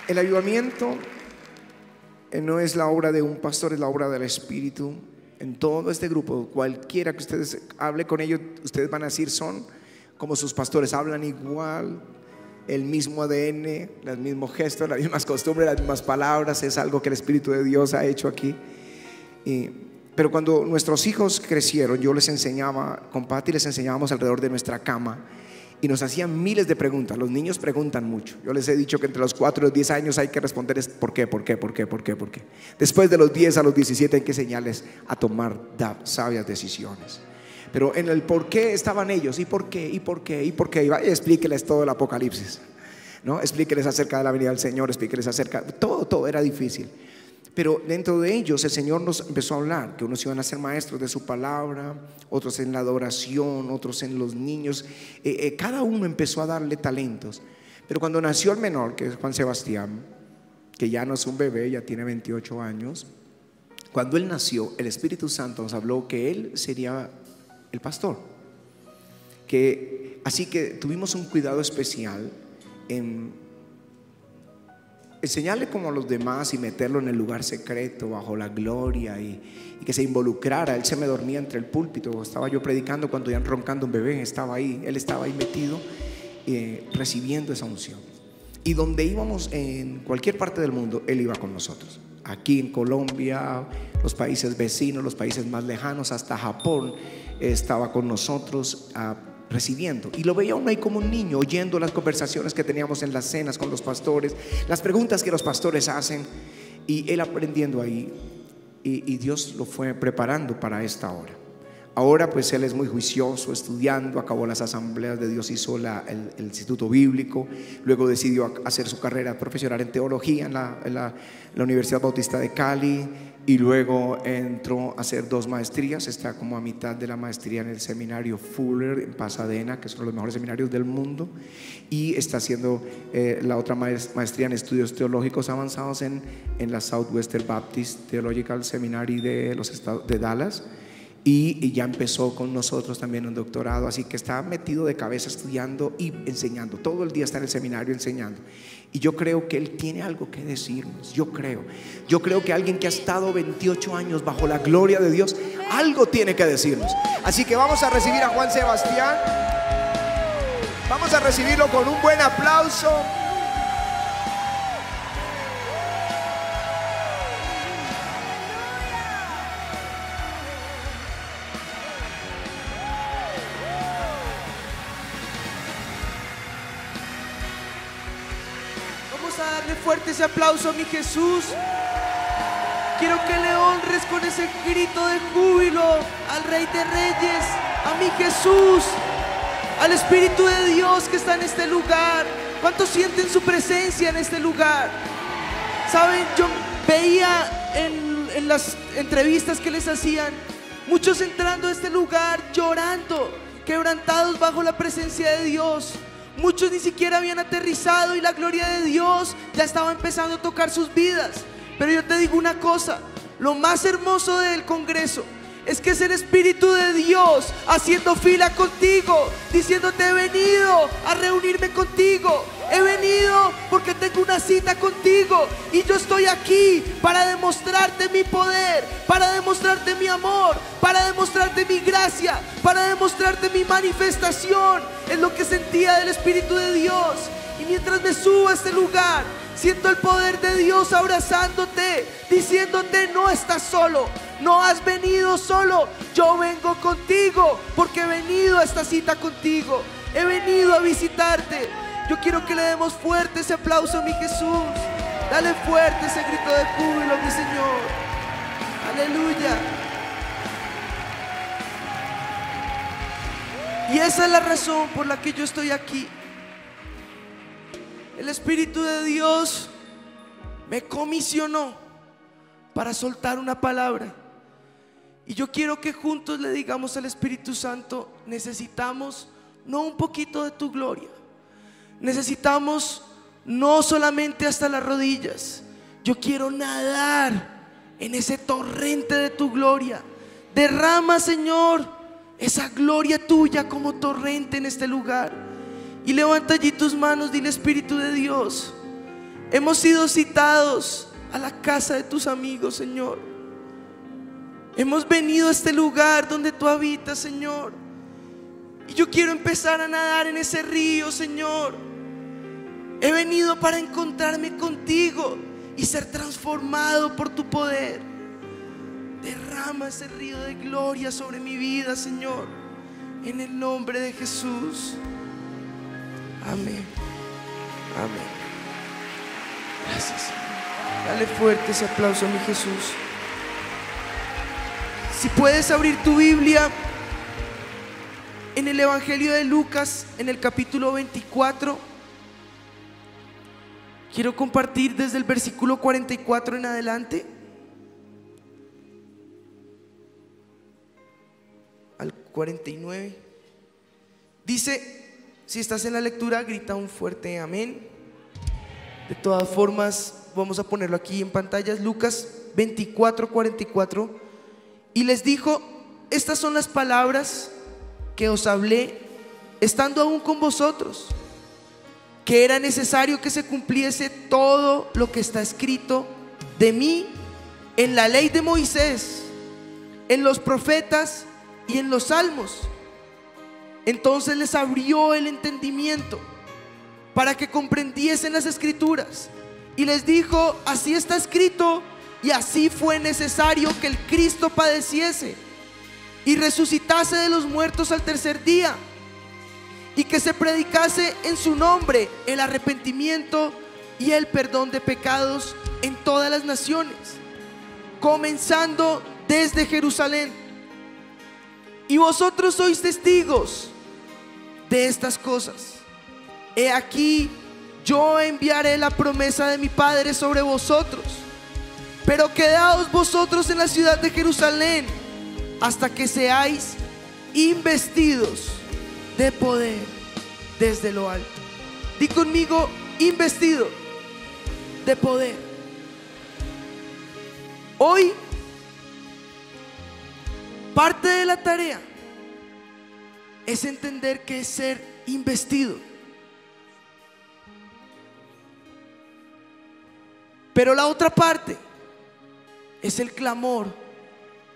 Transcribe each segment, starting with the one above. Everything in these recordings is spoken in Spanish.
El avivamiento no es la obra de un pastor, es la obra del Espíritu. En todo este grupo, cualquiera que ustedes hable con ellos, ustedes van a decir son como sus pastores, hablan igual, el mismo ADN, los mismos gestos, las mismas costumbres, las mismas palabras. Es algo que el Espíritu de Dios ha hecho aquí. Pero cuando nuestros hijos crecieron, yo les enseñaba, con Patty les enseñábamos alrededor de nuestra cama y nos hacían miles de preguntas. Los niños preguntan mucho. Yo les he dicho que entre los 4 y los 10 años hay que responder ¿por qué? ¿Por qué? ¿Por qué? ¿Por qué? ¿Por qué? Después de los 10 a los 17 hay que enseñarles a tomar sabias decisiones. Pero en el por qué estaban ellos. ¿Y por qué? ¿Y por qué? ¿Y por qué? Y vaya, explíqueles todo el Apocalipsis, ¿no? Explíqueles acerca de la venida del Señor, explíqueles acerca, todo era difícil. Pero dentro de ellos el Señor nos empezó a hablar que unos iban a ser maestros de su palabra, otros en la adoración, otros en los niños. Cada uno empezó a darle talentos. Pero cuando nació el menor, que es Juan Sebastián, que ya no es un bebé, ya tiene 28 años, cuando él nació, el Espíritu Santo nos habló que él sería el pastor. Así que tuvimos un cuidado especial en enseñarle como a los demás y meterlo en el lugar secreto bajo la gloria y que se involucrara. Él se me dormía entre el púlpito, estaba yo predicando cuando iban roncando un bebé, estaba ahí, él estaba ahí metido recibiendo esa unción. Y donde íbamos, en cualquier parte del mundo, él iba con nosotros. Aquí en Colombia, los países vecinos, los países más lejanos, hasta Japón, estaba con nosotros recibiendo. Y lo veía uno ahí como un niño, oyendo las conversaciones que teníamos en las cenas con los pastores, las preguntas que los pastores hacen, y él aprendiendo ahí. Y Dios lo fue preparando para esta hora. Ahora pues él es muy juicioso, estudiando, acabó las asambleas de Dios, hizo el instituto bíblico, luego decidió hacer su carrera profesional en teología en la Universidad Bautista de Cali, y luego entró a hacer 2 maestrías. Está como a mitad de la maestría en el seminario Fuller en Pasadena, que son los mejores seminarios del mundo, y está haciendo la otra maestría en estudios teológicos avanzados en la Southwestern Baptist Theological Seminary de los estados de Dallas. Y ya empezó con nosotros también un doctorado. Así que está metido de cabeza estudiando y enseñando. Todo el día está en el seminario enseñando. Y yo creo que él tiene algo que decirnos. Yo creo que alguien que ha estado 28 años bajo la gloria de Dios, algo tiene que decirnos. Así que vamos a recibir a Juan Sebastián. Vamos a recibirlo con un buen aplauso. Fuerte ese aplauso a mi Jesús. Quiero que le honres con ese grito de júbilo al Rey de Reyes, a mi Jesús, al Espíritu de Dios que está en este lugar. ¿Cuántos sienten su presencia en este lugar? Saben, yo veía en las entrevistas que les hacían, muchos entrando a este lugar llorando, quebrantados bajo la presencia de Dios. Muchos ni siquiera habían aterrizado y la gloria de Dios ya estaba empezando a tocar sus vidas. Pero yo te digo una cosa, lo más hermoso del congreso es que es el Espíritu de Dios haciendo fila contigo, diciéndote: he venido a reunirme contigo, he venido porque tengo una cita contigo, y yo estoy aquí para demostrarte mi poder, para demostrarte mi amor, para demostrarte mi gracia, para demostrarte mi manifestación. Es lo que sentía del Espíritu de Dios. Y mientras me subo a este lugar, siento el poder de Dios abrazándote, diciéndote: no estás solo, no has venido solo, yo vengo contigo, porque he venido a esta cita contigo, he venido a visitarte. Yo quiero que le demos fuerte ese aplauso a mi Jesús. Dale fuerte ese grito de júbilo, mi Señor. Aleluya. Y esa es la razón por la que yo estoy aquí. El Espíritu de Dios me comisionó para soltar una palabra. Y yo quiero que juntos le digamos al Espíritu Santo: necesitamos no un poquito de tu gloria, necesitamos no solamente hasta las rodillas. Yo quiero nadar en ese torrente de tu gloria. Derrama, Señor, esa gloria tuya como torrente en este lugar. Y levanta allí tus manos, dile: Espíritu de Dios, hemos sido citados a la casa de tus amigos, Señor. Hemos venido a este lugar donde tú habitas, Señor. Y yo quiero empezar a nadar en ese río, Señor. He venido para encontrarme contigo y ser transformado por tu poder. Derrama ese río de gloria sobre mi vida, Señor, en el nombre de Jesús. Amén. Amén. Gracias, Señor. Dale fuerte ese aplauso a mi Jesús. Si puedes abrir tu Biblia en el Evangelio de Lucas, en el capítulo 24. Quiero compartir desde el versículo 44 en adelante al 49. Dice, si estás en la lectura, grita un fuerte amén. De todas formas, vamos a ponerlo aquí en pantallas. Lucas 24, 44. Y les dijo: estas son las palabras que os hablé estando aún con vosotros, que era necesario que se cumpliese todo lo que está escrito de mí en la ley de Moisés, en los profetas y en los salmos. Entonces les abrió el entendimiento para que comprendiesen las escrituras, y les dijo: así está escrito, y así fue necesario que el Cristo padeciese y resucitase de los muertos al tercer día, y que se predicase en su nombre el arrepentimiento y el perdón de pecados en todas las naciones, comenzando desde Jerusalén. Y vosotros sois testigos de estas cosas. He aquí, yo enviaré la promesa de mi Padre sobre vosotros, pero quedaos vosotros en la ciudad de Jerusalén hasta que seáis investidos de poder desde lo alto. Di conmigo: investido de poder. Hoy, parte de la tarea es entender qué es ser investido. Pero la otra parte es el clamor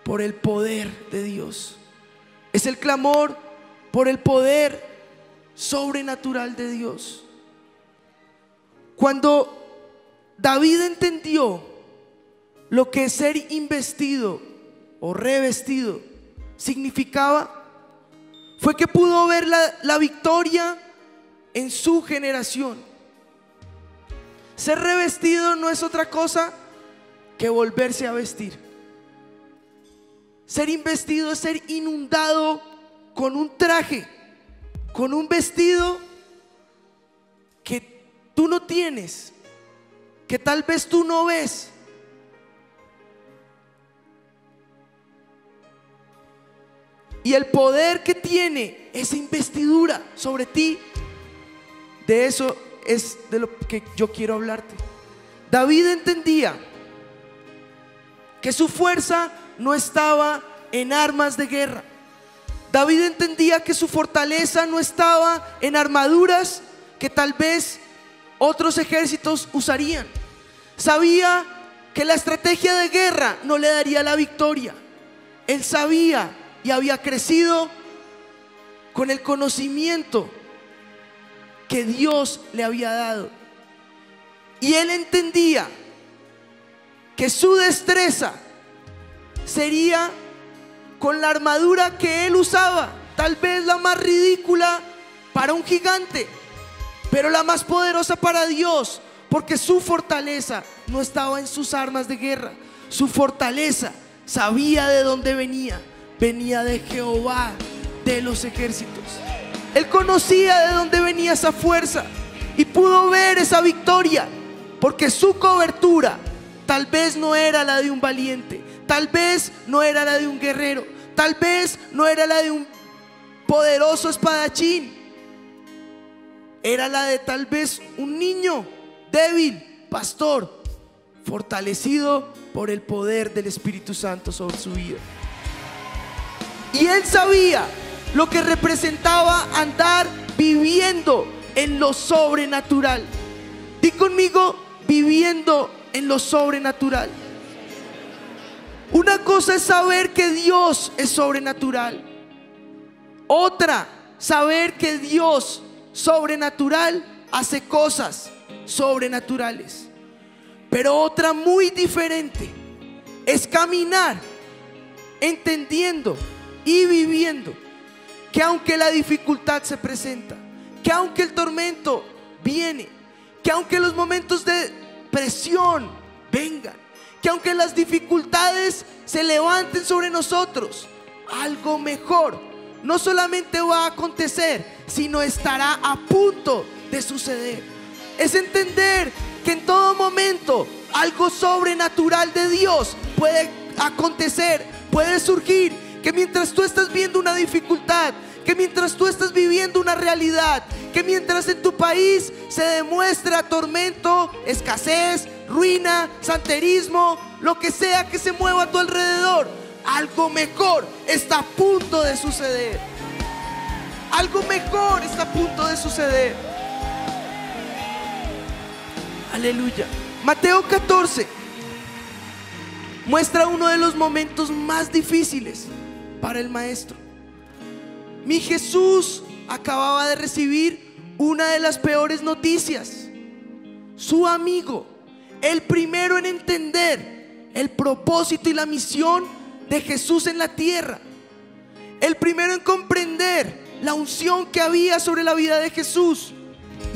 por el poder de Dios. Es el clamor por el poder sobrenatural de Dios. Cuando David entendió lo que ser investido o revestido significaba, fue que pudo ver la victoria en su generación. Ser revestido no es otra cosa que volverse a vestir. Ser investido es ser inundado con un traje, con un vestido que tú no tienes, que tal vez tú no ves. Y el poder que tiene esa investidura sobre ti, de eso es de lo que yo quiero hablarte. David entendía que su fuerza no estaba en armas de guerra. David entendía que su fortaleza no estaba en armaduras que tal vez otros ejércitos usarían. Sabía que la estrategia de guerra no le daría la victoria. Él sabía y había crecido con el conocimiento que Dios le había dado. Y él entendía que su destreza sería con la armadura que él usaba, tal vez la más ridícula para un gigante, pero la más poderosa para Dios, porque su fortaleza no estaba en sus armas de guerra. Su fortaleza sabía de dónde venía. Venía de Jehová de los ejércitos. Él conocía de dónde venía esa fuerza y pudo ver esa victoria, porque su cobertura tal vez no era la de un valiente, tal vez no era la de un guerrero, tal vez no era la de un poderoso espadachín. Era la de tal vez un niño débil, pastor, fortalecido por el poder del Espíritu Santo sobre su vida. Y él sabía lo que representaba andar viviendo en lo sobrenatural. Di conmigo: viviendo en lo sobrenatural. Una cosa es saber que Dios es sobrenatural. Otra, saber que Dios sobrenatural hace cosas sobrenaturales. Pero otra muy diferente es caminar entendiendo y viviendo que aunque la dificultad se presenta, que aunque el tormento viene, que aunque los momentos de presión vengan, que aunque las dificultades se levanten sobre nosotros, algo mejor no solamente va a acontecer, sino estará a punto de suceder. Es entender que en todo momento algo sobrenatural de Dios puede acontecer, puede surgir, que mientras tú estás viendo una dificultad, que mientras tú estás viviendo una realidad, que mientras en tu país se demuestra tormento, escasez, ruina, santerismo, lo que sea que se mueva a tu alrededor, algo mejor está a punto de suceder. Algo mejor está a punto de suceder. Aleluya. Mateo 14 muestra uno de los momentos más difíciles para el maestro. Mi Jesús acababa de recibir una de las peores noticias. Su amigo, el primero en entender el propósito y la misión de Jesús en la tierra, el primero en comprender la unción que había sobre la vida de Jesús,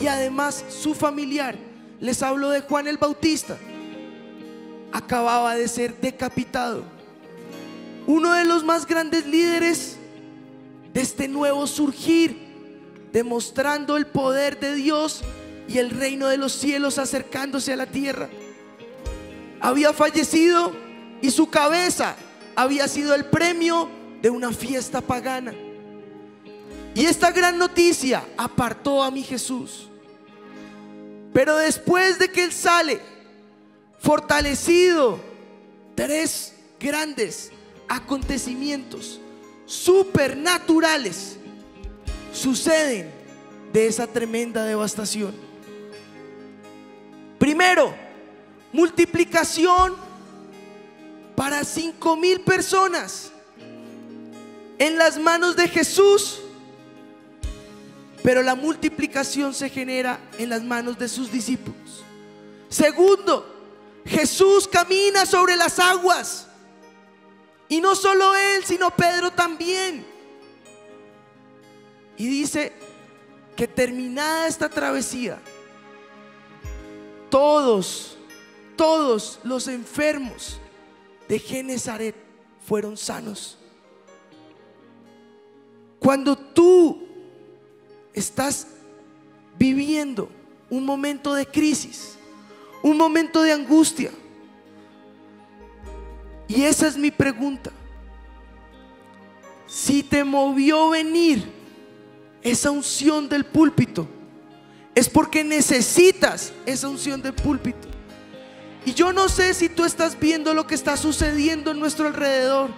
y además su familiar, les hablo de Juan el Bautista, acababa de ser decapitado. Uno de los más grandes líderes de este nuevo surgir, demostrando el poder de Dios y el reino de los cielos acercándose a la tierra, había fallecido y su cabeza había sido el premio de una fiesta pagana. Y esta gran noticia apartó a mi Jesús. Pero después de que él sale fortalecido, tres grandes acontecimientos supernaturales suceden de esa tremenda devastación. Primero, multiplicación para 5,000 personas en las manos de Jesús, pero la multiplicación se genera en las manos de sus discípulos. Segundo, Jesús camina sobre las aguas, y no solo él, sino Pedro también. Y dice que terminada esta travesía, todos los enfermos de Genesaret fueron sanos. Cuando tú estás viviendo un momento de crisis, un momento de angustia, y esa es mi pregunta: si te movió venir esa unción del púlpito, es porque necesitas esa unción del púlpito. Y yo no sé si tú estás viendo lo que está sucediendo en nuestro alrededor,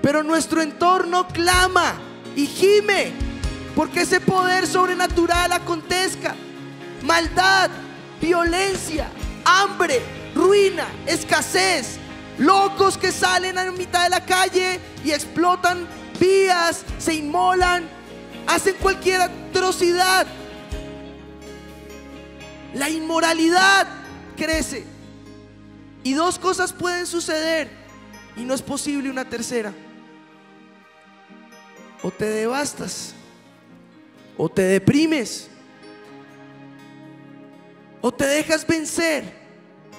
pero nuestro entorno clama y gime porque ese poder sobrenatural acontezca. Maldad, violencia, hambre, ruina, escasez, locos que salen a la mitad de la calle y explotan vías, se inmolan, hacen cualquier atrocidad. La inmoralidad crece. Y dos cosas pueden suceder, y no es posible una tercera: o te devastas, o te deprimes, o te dejas vencer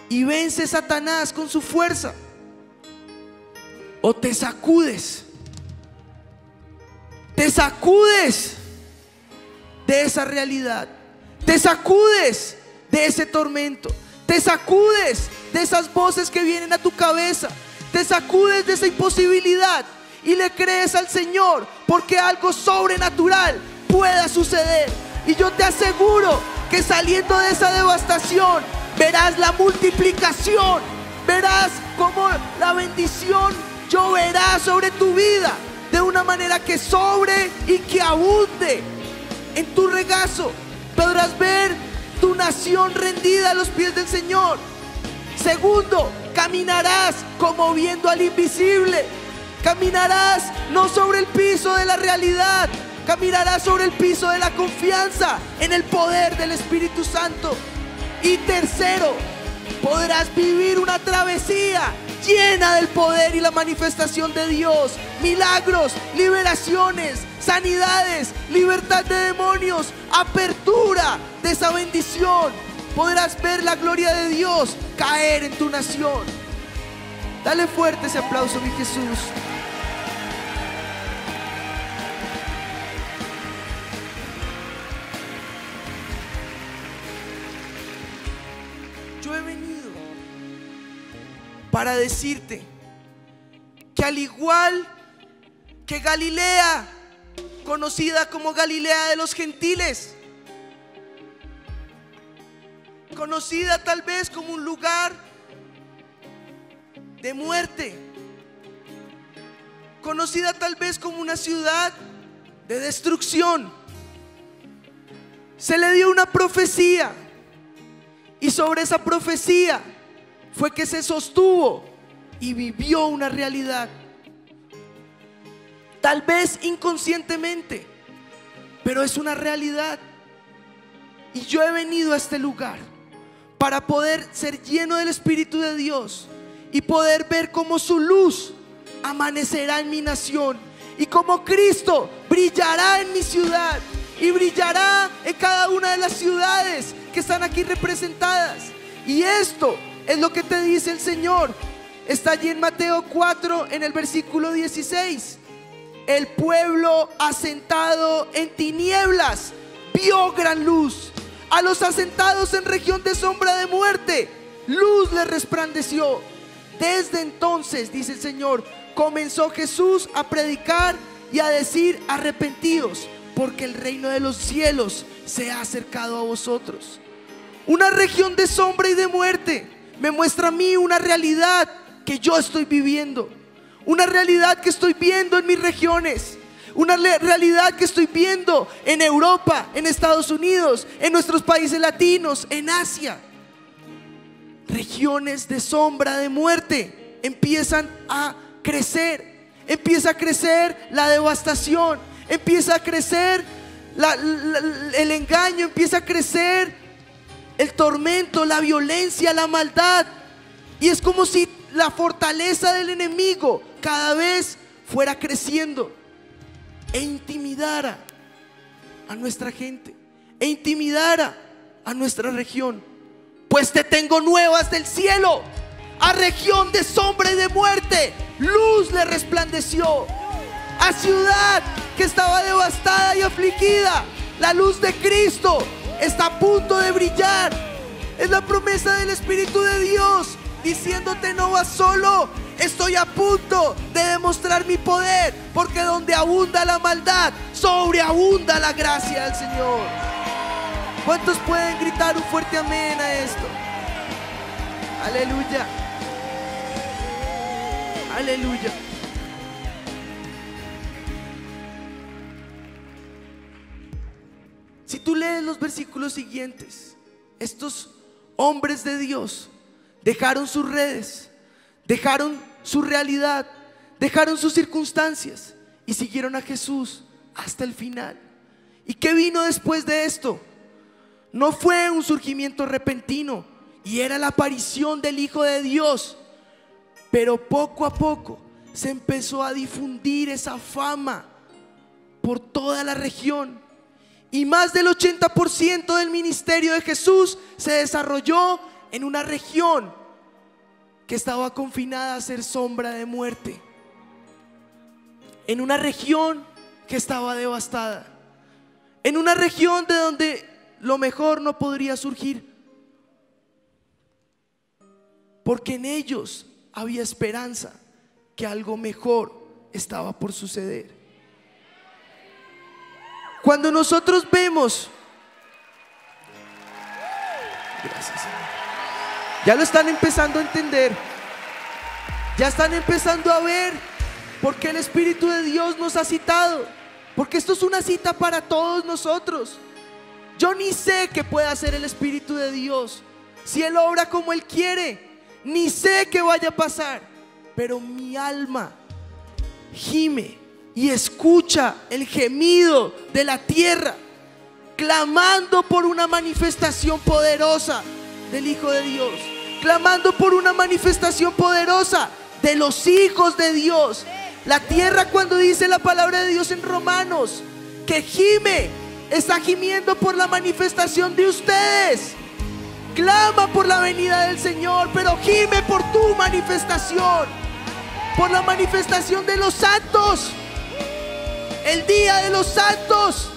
y vence Satanás con su fuerza, o te sacudes de esa realidad, te sacudes de ese tormento, te sacudes de esas voces que vienen a tu cabeza, te sacudes de esa imposibilidad y le crees al Señor, porque algo sobrenatural pueda suceder. Y yo te aseguro que saliendo de esa devastación verás la multiplicación, verás cómo la bendición lloverá sobre tu vida de una manera que sobre y que abunde. En tu regazo podrás ver tu nación rendida a los pies del Señor. Segundo, caminarás como viendo al invisible. Caminarás no sobre el piso de la realidad, caminarás sobre el piso de la confianza en el poder del Espíritu Santo. Y tercero, podrás vivir una travesía llena del poder y la manifestación de Dios. Milagros, liberaciones, sanidades, libertad de demonios, apertura de esa bendición. Podrás ver la gloria de Dios caer en tu nación. Dale fuerte ese aplauso, mi Jesús. Yo he venido para decirte que al igual que Galilea, conocida como Galilea de los gentiles, conocida tal vez como un lugar de muerte, conocida tal vez como una ciudad de destrucción, se le dio una profecía, y sobre esa profecía fue que se sostuvo y vivió una realidad. Tal vez inconscientemente, pero es una realidad. Y yo he venido a este lugar para poder ser lleno del Espíritu de Dios y poder ver cómo su luz amanecerá en mi nación, y cómo Cristo brillará en mi ciudad y brillará en cada una de las ciudades que están aquí representadas. Y esto es lo que te dice el Señor. Está allí en Mateo 4, en el versículo 16. El pueblo asentado en tinieblas vio gran luz. A los asentados en región de sombra de muerte, luz les resplandeció. Desde entonces, dice el Señor, comenzó Jesús a predicar y a decir: arrepentidos, porque el reino de los cielos se ha acercado a vosotros. Una región de sombra y de muerte me muestra a mí una realidad que yo estoy viviendo, una realidad que estoy viendo en mis regiones, una realidad que estoy viendo en Europa, en Estados Unidos, en nuestros países latinos, en Asia. Regiones de sombra de muerte empiezan a crecer. Empieza a crecer la devastación, empieza a crecer el engaño, empieza a crecer el tormento, la violencia, la maldad. Y es como si la fortaleza del enemigo cada vez fuera creciendo e intimidara a nuestra gente, e intimidara a nuestra región. Pues te tengo nuevas del cielo. A región de sombra y de muerte, luz le resplandeció. A ciudad que estaba devastada y afligida, la luz de Cristo está a punto de brillar. Es la promesa del Espíritu de Dios diciéndote: no vas solo, estoy a punto de demostrar mi poder, porque donde abunda la maldad, sobreabunda la gracia del Señor. ¿Cuántos pueden gritar un fuerte amén a esto? Aleluya. Aleluya. Si tú lees los versículos siguientes, estos hombres de Dios dejaron sus redes, dejaron su realidad, dejaron sus circunstancias y siguieron a Jesús hasta el final. ¿Y qué vino después de esto? No fue un surgimiento repentino, y era la aparición del Hijo de Dios, pero poco a poco se empezó a difundir esa fama por toda la región, y más del 80% del ministerio de Jesús se desarrolló en una región que estaba confinada a ser sombra de muerte, en una región que estaba devastada, en una región de donde lo mejor no podría surgir, porque en ellos había esperanza que algo mejor estaba por suceder. Cuando nosotros vemos, gracias Señor, ya lo están empezando a entender, ya están empezando a ver por qué el Espíritu de Dios nos ha citado, porque esto es una cita para todos nosotros. Yo ni sé qué puede hacer el Espíritu de Dios, si Él obra como Él quiere, ni sé qué vaya a pasar, pero mi alma gime y escucha el gemido de la tierra, clamando por una manifestación poderosa del Hijo de Dios, clamando por una manifestación poderosa de los hijos de Dios. La tierra, cuando dice la palabra de Dios en Romanos que gime, está gimiendo por la manifestación de ustedes. Clama por la venida del Señor, pero gime por tu manifestación, por la manifestación de los santos, el día de los santos.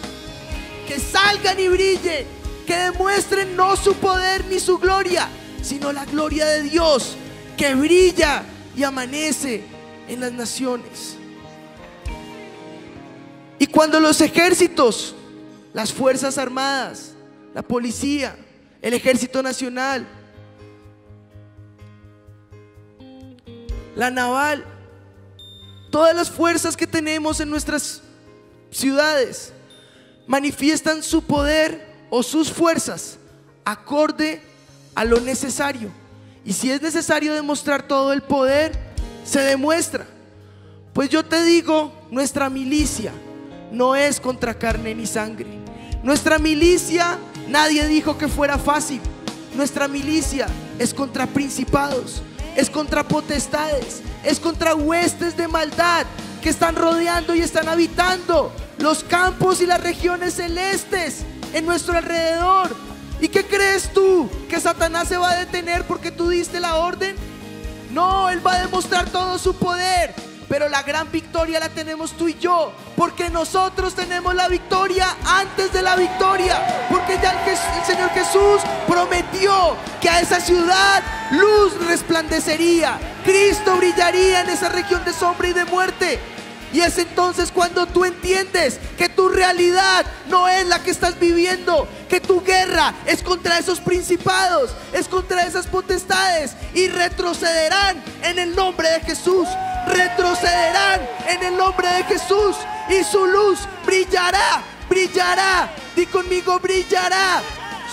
Que salgan y brillen, que demuestren no su poder ni su gloria, sino la gloria de Dios que brilla y amanece en las naciones. Y cuando los ejércitos, las fuerzas armadas, la policía, el ejército nacional, la naval, todas las fuerzas que tenemos en nuestras ciudades manifiestan su poder o sus fuerzas acorde a lo necesario. Y si es necesario demostrar todo el poder, se demuestra. Pues yo te digo, nuestra milicia no es contra carne ni sangre. Nuestra milicia, nadie dijo que fuera fácil. Nuestra milicia es contra principados, es contra potestades, es contra huestes de maldad que están rodeando y están habitando los campos y las regiones celestes en nuestro alrededor. ¿Y qué crees tú? ¿Que Satanás se va a detener porque tú diste la orden? No, él va a demostrar todo su poder, pero la gran victoria la tenemos tú y yo, porque nosotros tenemos la victoria antes de la victoria, porque ya el Señor Jesús prometió que a esa ciudad luz resplandecería, Cristo brillaría en esa región de sombra y de muerte. Y es entonces cuando tú entiendes que tu realidad no es la que estás viviendo, que tu guerra es contra esos principados, es contra esas potestades, y retrocederán en el nombre de Jesús, retrocederán en el nombre de Jesús, y su luz brillará, brillará, di conmigo, brillará,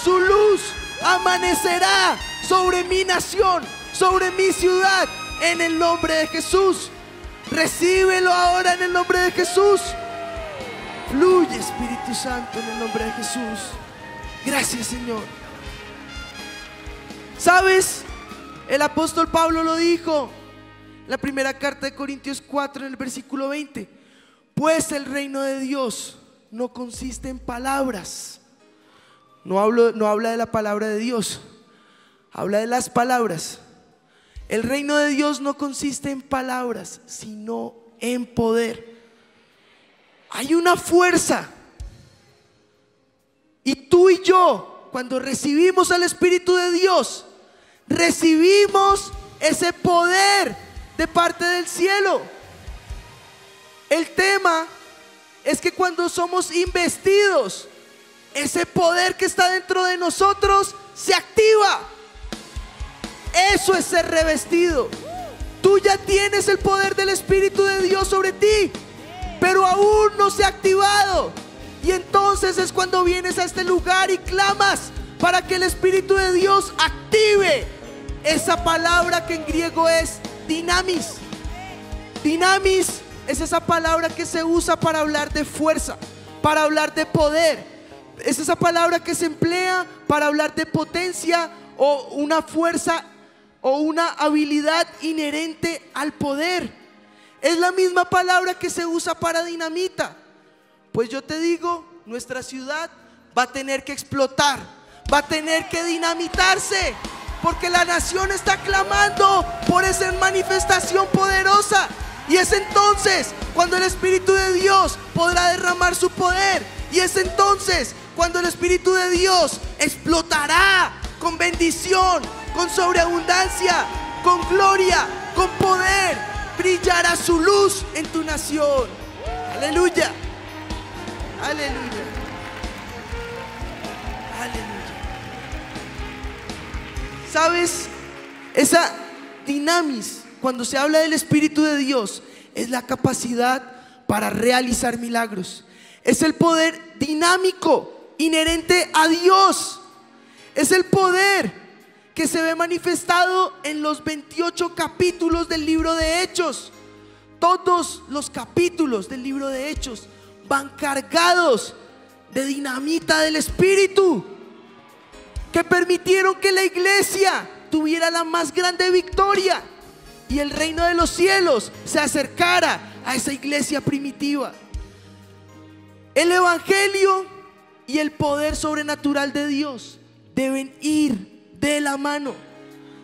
su luz amanecerá sobre mi nación, sobre mi ciudad, en el nombre de Jesús. Recíbelo ahora en el nombre de Jesús. Fluye, Espíritu Santo, en el nombre de Jesús. Gracias, Señor. ¿Sabes? El apóstol Pablo lo dijo en la primera carta de Corintios 4, en el versículo 20. Pues el reino de Dios no consiste en palabras. No habla de la palabra de Dios, habla de las palabras. El reino de Dios no consiste en palabras, sino en poder. Hay una fuerza. Y tú y yo, cuando recibimos al Espíritu de Dios, recibimos ese poder de parte del cielo. El tema es que cuando somos investidos, ese poder que está dentro de nosotros se activa. Eso es ser revestido. Tú ya tienes el poder del Espíritu de Dios sobre ti, pero aún no se ha activado. Y entonces es cuando vienes a este lugar y clamas para que el Espíritu de Dios active esa palabra que en griego es dinamis. Dinamis es esa palabra que se usa para hablar de fuerza, para hablar de poder. Es esa palabra que se emplea para hablar de potencia o una fuerza o una habilidad inherente al poder. Es la misma palabra que se usa para dinamita. Pues yo te digo, nuestra ciudad va a tener que explotar, va a tener que dinamitarse, porque la nación está clamando por esa manifestación poderosa. Y es entonces cuando el Espíritu de Dios podrá derramar su poder. Y es entonces cuando el Espíritu de Dios explotará con bendición, con sobreabundancia, con gloria, con poder. Brillará su luz en tu nación. Aleluya, aleluya, aleluya. ¿Sabes? Esa dinamis, cuando se habla del Espíritu de Dios, es la capacidad para realizar milagros. Es el poder dinámico inherente a Dios. Es el poder que se ve manifestado en los 28 capítulos del libro de Hechos. Todos los capítulos del libro de Hechos van cargados de dinamita del Espíritu, que permitieron que la iglesia tuviera la más grande victoria y el reino de los cielos se acercara a esa iglesia primitiva. El evangelio y el poder sobrenatural de Dios deben ir de la mano.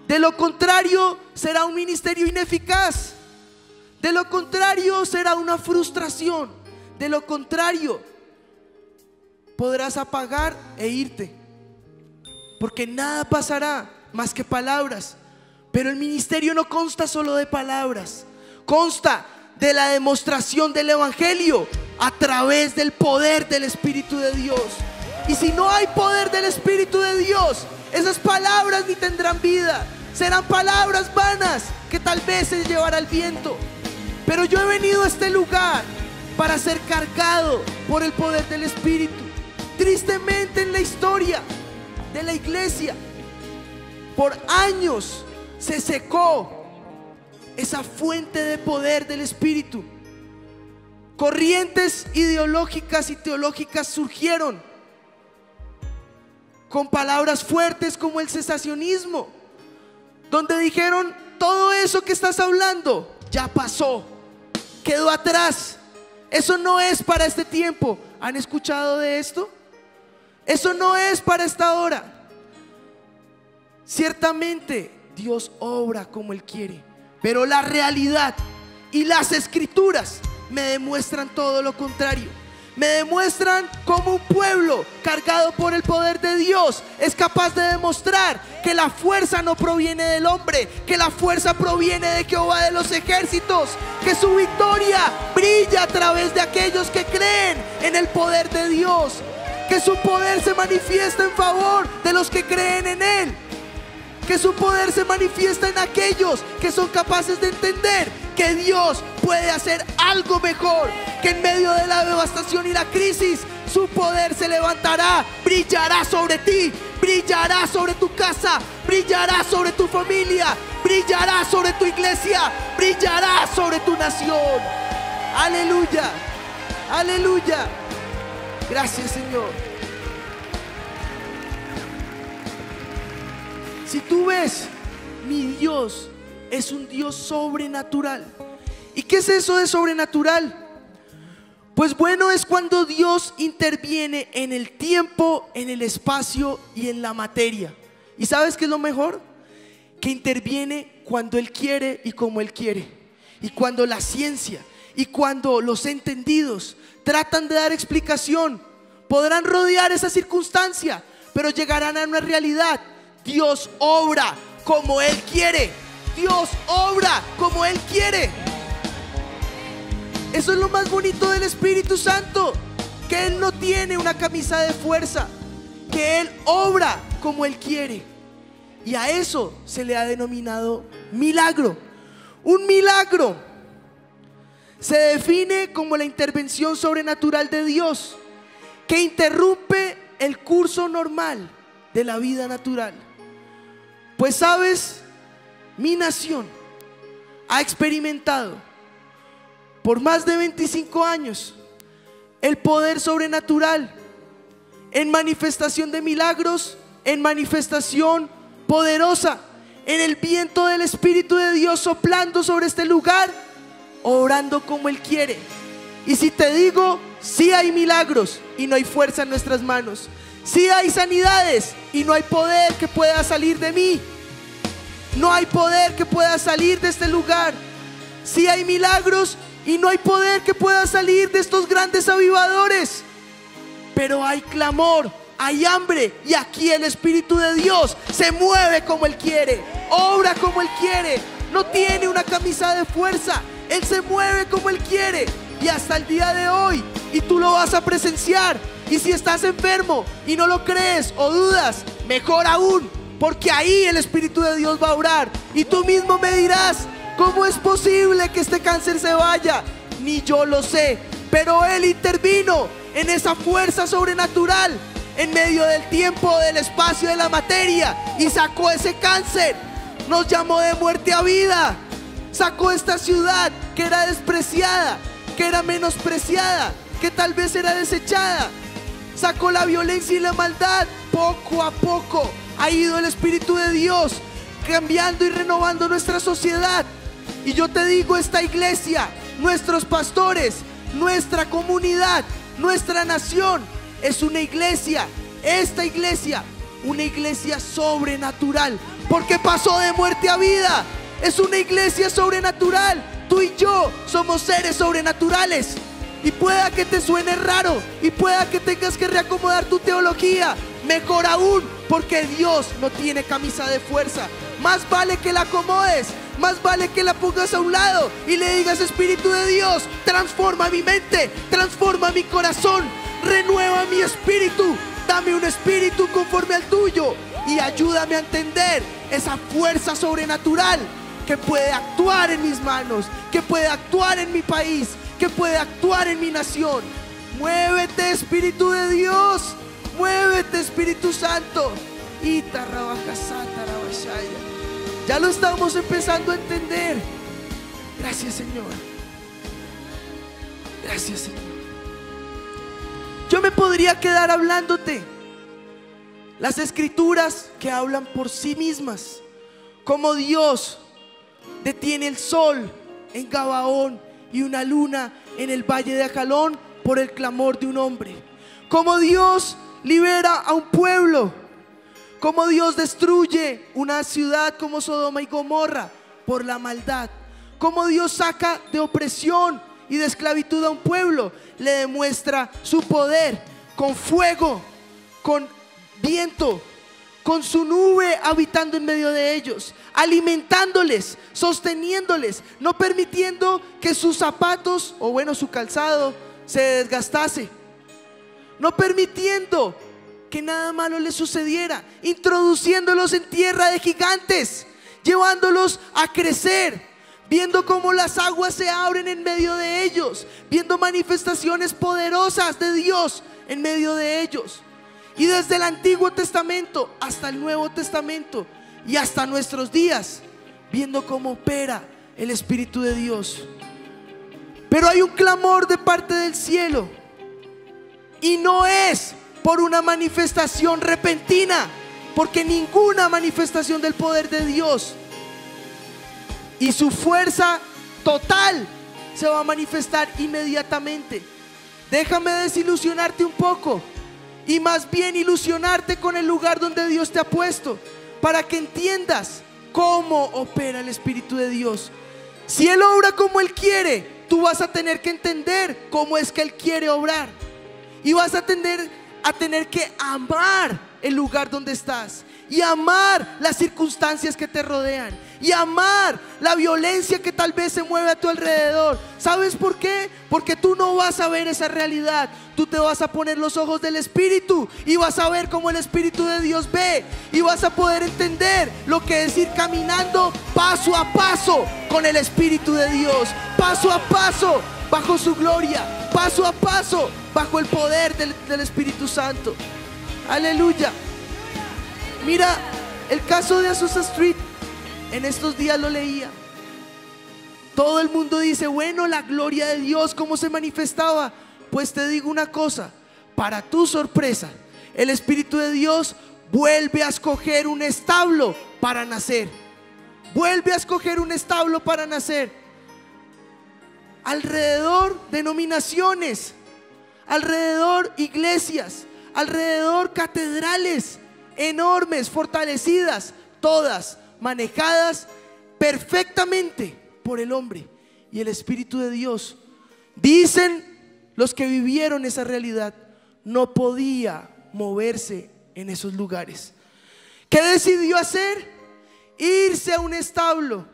De lo contrario, será un ministerio ineficaz. De lo contrario, será una frustración. De lo contrario, podrás apagar e irte, porque nada pasará más que palabras. Pero el ministerio no consta solo de palabras, consta de la demostración del evangelio a través del poder del Espíritu de Dios. Y si no hay poder del Espíritu de Dios, esas palabras ni tendrán vida, serán palabras vanas que tal vez se llevará el viento. Pero yo he venido a este lugar para ser cargado por el poder del Espíritu. Tristemente, en la historia de la iglesia, por años se secó esa fuente de poder del Espíritu. Corrientes ideológicas y teológicas surgieron con palabras fuertes como el cesacionismo, donde dijeron: todo eso que estás hablando ya pasó, quedó atrás, eso no es para este tiempo. ¿Han escuchado de esto? Eso no es para esta hora. Ciertamente Dios obra como Él quiere, pero la realidad y las escrituras me demuestran todo lo contrario. Me demuestran cómo un pueblo cargado por el poder de Dios es capaz de demostrar que la fuerza no proviene del hombre, que la fuerza proviene de Jehová de los ejércitos, que su victoria brilla a través de aquellos que creen en el poder de Dios, que su poder se manifiesta en favor de los que creen en Él, que su poder se manifiesta en aquellos que son capaces de entender que Dios puede hacer algo mejor, que en medio de la devastación y la crisis su poder se levantará, brillará sobre ti, brillará sobre tu casa, brillará sobre tu familia, brillará sobre tu iglesia, brillará sobre tu nación. Aleluya, aleluya. Gracias, Señor. Si tú ves, mi Dios es un Dios sobrenatural. ¿Y qué es eso de sobrenatural? Pues bueno, es cuando Dios interviene en el tiempo, en el espacio y en la materia. ¿Y sabes qué es lo mejor? Que interviene cuando Él quiere y como Él quiere. Y cuando la ciencia y cuando los entendidos tratan de dar explicación, podrán rodear esa circunstancia, pero llegarán a una realidad. Dios obra como Él quiere. Dios obra como Él quiere. Eso es lo más bonito del Espíritu Santo, que Él no tiene una camisa de fuerza, que Él obra como Él quiere. Y a eso se le ha denominado milagro. Un milagro se define como la intervención sobrenatural de Dios que interrumpe el curso normal de la vida natural. Pues sabes, mi nación ha experimentado por más de 25 años el poder sobrenatural en manifestación de milagros, en manifestación poderosa, en el viento del Espíritu de Dios soplando sobre este lugar, obrando como Él quiere. Y si te digo, sí hay milagros y no hay fuerza en nuestras manos. Sí hay sanidades y no hay poder que pueda salir de mí. No hay poder que pueda salir de este lugar. Sí hay milagros y no hay poder que pueda salir de estos grandes avivadores. Pero hay clamor, hay hambre, y aquí el Espíritu de Dios se mueve como Él quiere, obra como Él quiere. No tiene una camisa de fuerza, Él se mueve como Él quiere. Y hasta el día de hoy, y tú lo vas a presenciar. Y si estás enfermo y no lo crees o dudas, mejor aún, porque ahí el Espíritu de Dios va a obrar. Y tú mismo me dirás, ¿cómo es posible que este cáncer se vaya? Ni yo lo sé, pero Él intervino en esa fuerza sobrenatural en medio del tiempo, del espacio, de la materia, y sacó ese cáncer. Nos llamó de muerte a vida. Sacó esta ciudad que era despreciada, que era menospreciada, que tal vez era desechada. Sacó la violencia y la maldad. Poco a poco ha ido el Espíritu de Dios cambiando y renovando nuestra sociedad. Y yo te digo, esta iglesia, nuestros pastores, nuestra comunidad, nuestra nación, es una iglesia, esta iglesia, una iglesia sobrenatural, porque pasó de muerte a vida. Es una iglesia sobrenatural. Tú y yo somos seres sobrenaturales. Y pueda que te suene raro, y pueda que tengas que reacomodar tu teología. Mejor aún, porque Dios no tiene camisa de fuerza. Más vale que la acomodes, más vale que la pongas a un lado y le digas: Espíritu de Dios, transforma mi mente, transforma mi corazón, renueva mi espíritu, dame un espíritu conforme al tuyo y ayúdame a entender esa fuerza sobrenatural que puede actuar en mis manos, que puede actuar en mi país, que puede actuar en mi nación. Muévete, Espíritu de Dios, muévete, Espíritu Santo. Ya lo estamos empezando a entender. Gracias, Señor. Gracias, Señor. Yo me podría quedar hablándote las escrituras que hablan por sí mismas, como Dios detiene el sol en Gabaón y una luna en el valle de Ajalón por el clamor de un hombre, como Dios libera a un pueblo, como Dios destruye una ciudad como Sodoma y Gomorra por la maldad, como Dios saca de opresión y de esclavitud a un pueblo, le demuestra su poder con fuego, con viento, con su nube habitando en medio de ellos, alimentándoles, sosteniéndoles, no permitiendo que sus zapatos, o bueno, su calzado se desgastase, no permitiendo que nada malo les sucediera, introduciéndolos en tierra de gigantes, llevándolos a crecer, viendo cómo las aguas se abren en medio de ellos, viendo manifestaciones poderosas de Dios en medio de ellos. Y desde el Antiguo Testamento hasta el Nuevo Testamento y hasta nuestros días, viendo cómo opera el Espíritu de Dios. Pero hay un clamor de parte del cielo, y no es por una manifestación repentina, porque ninguna manifestación del poder de Dios y su fuerza total se va a manifestar inmediatamente. Déjame desilusionarte un poco y más bien ilusionarte con el lugar donde Dios te ha puesto, para que entiendas cómo opera el Espíritu de Dios. Si Él obra como Él quiere, tú vas a tener que entender cómo es que Él quiere obrar, y vas a tener que amar el lugar donde estás, y amar las circunstancias que te rodean, y amar la violencia que tal vez se mueve a tu alrededor. ¿Sabes por qué? Porque tú no vas a ver esa realidad. Tú te vas a poner los ojos del Espíritu y vas a ver cómo el Espíritu de Dios ve, y vas a poder entender lo que es ir caminando paso a paso con el Espíritu de Dios, paso a paso bajo su gloria, paso a paso bajo el poder del Espíritu Santo. Aleluya. Mira el caso de Azusa Street. En estos días lo leía. Todo el mundo dice: bueno, la gloria de Dios, ¿cómo se manifestaba? Pues te digo una cosa, para tu sorpresa, el Espíritu de Dios vuelve a escoger un establo para nacer. Vuelve a escoger un establo para nacer. Alrededor denominaciones, alrededor iglesias, alrededor catedrales enormes, fortalecidas, todas manejadas perfectamente por el hombre y el Espíritu de Dios. Dicen los que vivieron esa realidad, no podía moverse en esos lugares. ¿Qué decidió hacer? Irse a un establo,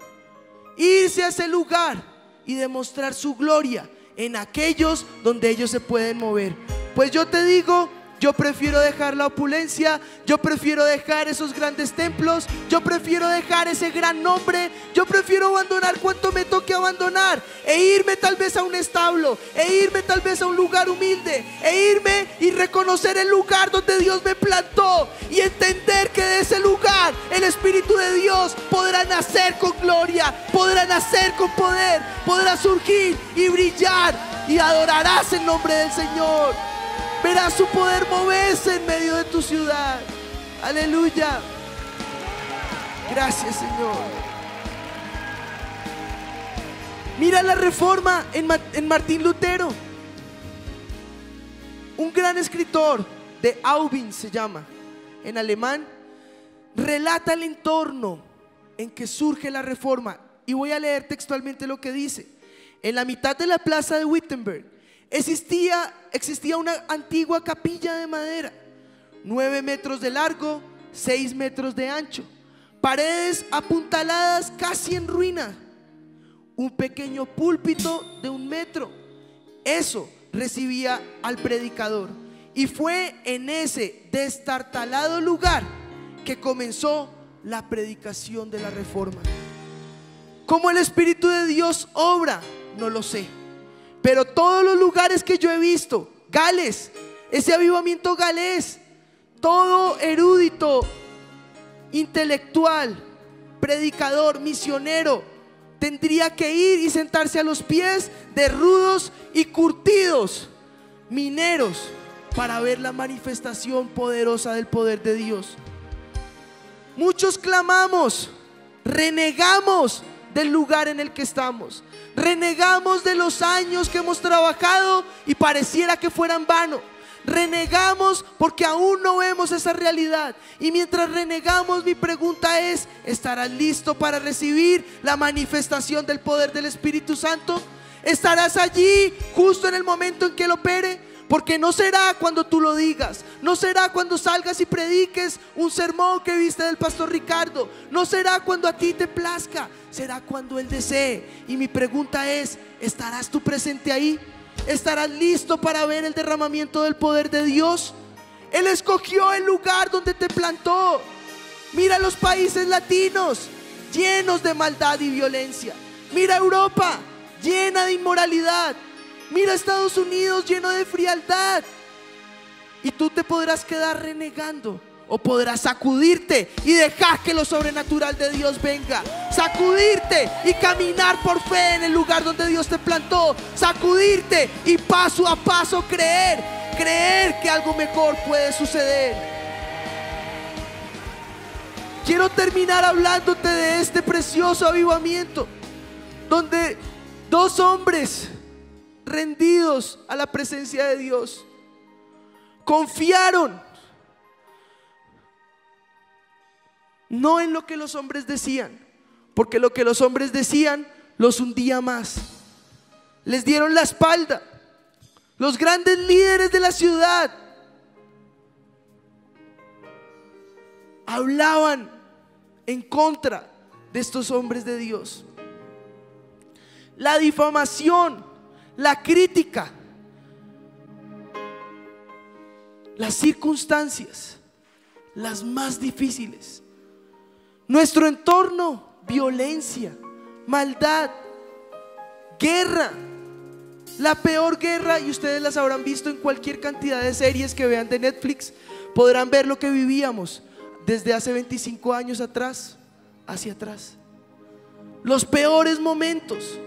irse a ese lugar y demostrar su gloria en aquellos donde ellos se pueden mover. Pues yo te digo, Yo prefiero dejar la opulencia, yo prefiero dejar esos grandes templos, yo prefiero dejar ese gran nombre, yo prefiero abandonar cuanto me toque abandonar e irme tal vez a un establo, e irme tal vez a un lugar humilde, e irme y reconocer el lugar donde Dios me plantó y entender que de ese lugar el Espíritu de Dios podrá nacer con gloria, podrá nacer con poder, podrá surgir y brillar, y adorarás el nombre del Señor. Verás su poder moverse en medio de tu ciudad. Aleluya. Gracias, Señor. Mira la reforma en Martín Lutero. Un gran escritor de Aubin se llama, en alemán, relata el entorno en que surge la reforma. Y voy a leer textualmente lo que dice. En la mitad de la plaza de Wittenberg existía una antigua capilla de madera, 9 metros de largo, 6 metros de ancho, paredes apuntaladas casi en ruina, un pequeño púlpito de 1 metro. Eso recibía al predicador, y fue en ese destartalado lugar que comenzó la predicación de la reforma. ¿Cómo el Espíritu de Dios obra? No lo sé, pero todos los lugares que yo he visto, Gales, ese avivamiento galés, todo erudito, intelectual, predicador, misionero, tendría que ir y sentarse a los pies de rudos y curtidos mineros para ver la manifestación poderosa del poder de Dios. Muchos clamamos, renegamos del lugar en el que estamos, renegamos de los años que hemos trabajado y pareciera que fueran vano. Renegamos porque aún no vemos esa realidad. Y mientras renegamos, mi pregunta es: ¿estarás listo para recibir la manifestación del poder del Espíritu Santo? ¿Estarás allí justo en el momento en que Él opere? Porque no será cuando tú lo digas, no será cuando salgas y prediques un sermón que viste del pastor Ricardo, no será cuando a ti te plazca, será cuando Él desee. Y mi pregunta es: ¿estarás tú presente ahí? ¿Estarás listo para ver el derramamiento del poder de Dios? Él escogió el lugar donde te plantó. Mira los países latinos llenos de maldad y violencia. Mira Europa llena de inmoralidad. Mira Estados Unidos lleno de frialdad. Y tú te podrás quedar renegando, o podrás sacudirte y dejar que lo sobrenatural de Dios venga. Sacudirte y caminar por fe en el lugar donde Dios te plantó. Sacudirte y paso a paso creer que algo mejor puede suceder. Quiero terminar hablándote de este precioso avivamiento, donde 2 hombres rendidos a la presencia de Dios confiaron no en lo que los hombres decían, porque lo que los hombres decían los hundía más. Les dieron la espalda. Los grandes líderes de la ciudad hablaban en contra de estos hombres de Dios. La difamación, la crítica, las circunstancias, las más difíciles, nuestro entorno, violencia, maldad, guerra, la peor guerra, y ustedes las habrán visto en cualquier cantidad de series que vean de Netflix. Podrán ver lo que vivíamos desde hace 25 años atrás, hacia atrás, los peores momentos.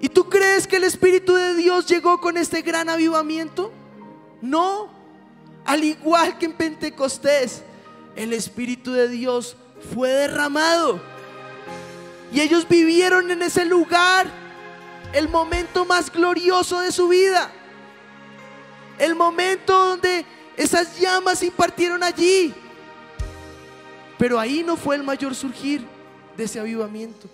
¿Y tú crees que el Espíritu de Dios llegó con este gran avivamiento? No. Al igual que en Pentecostés, el Espíritu de Dios fue derramado, y ellos vivieron en ese lugar el momento más glorioso de su vida, el momento donde esas llamas se impartieron allí. Pero ahí no fue el mayor surgir de ese avivamiento.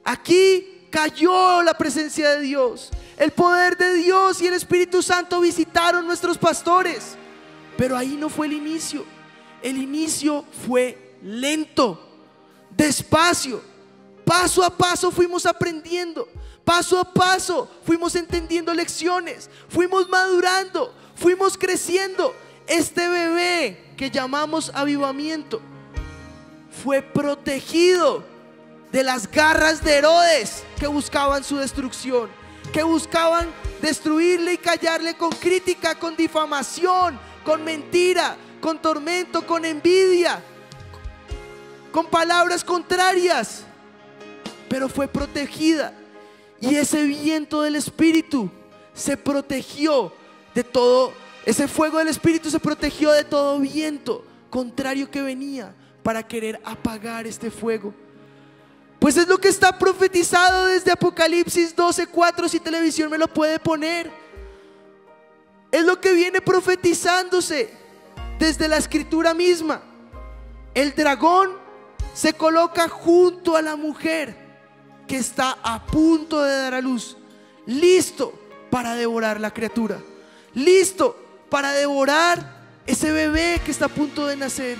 Aquí cayó la presencia de Dios, el poder de Dios y el Espíritu Santo visitaron nuestros pastores. Pero ahí no fue el inicio. El inicio fue lento, despacio. Paso a paso fuimos aprendiendo, paso a paso fuimos entendiendo lecciones, fuimos madurando, fuimos creciendo. Este bebé que llamamos avivamiento fue protegido de las garras de Herodes, que buscaban su destrucción, que buscaban destruirle y callarle con crítica, con difamación, con mentira, con tormento, con envidia, con palabras contrarias. Pero fue protegida, y ese viento del Espíritu se protegió de todo. Ese fuego del Espíritu se protegió de todo viento contrario que venía para querer apagar este fuego. Pues es lo que está profetizado desde Apocalipsis 12:4. Si televisión me lo puede poner, es lo que viene profetizándose desde la escritura misma. El dragón se coloca junto a la mujer que está a punto de dar a luz, listo para devorar la criatura, listo para devorar ese bebé que está a punto de nacer.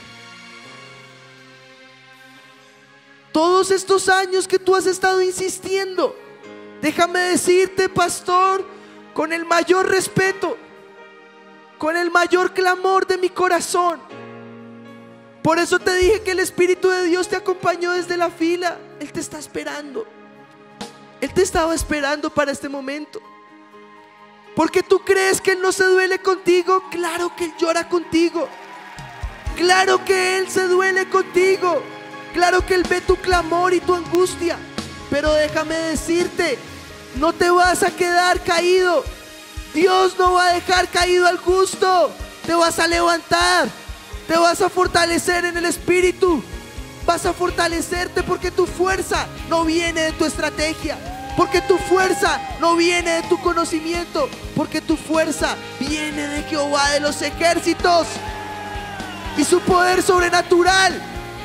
Todos estos años que tú has estado insistiendo, déjame decirte, pastor, con el mayor respeto, con el mayor clamor de mi corazón. Por eso te dije que el Espíritu de Dios te acompañó desde la fila. Él te está esperando. Él te estaba esperando para este momento. Porque tú crees que Él no se duele contigo. Claro que Él llora contigo. Claro que Él se duele contigo. Claro que Él ve tu clamor y tu angustia. Pero déjame decirte, no te vas a quedar caído. Dios no va a dejar caído al justo. Te vas a levantar. Te vas a fortalecer en el Espíritu. Vas a fortalecerte, porque tu fuerza no viene de tu estrategia, porque tu fuerza no viene de tu conocimiento, porque tu fuerza viene de Jehová de los ejércitos. Y su poder sobrenatural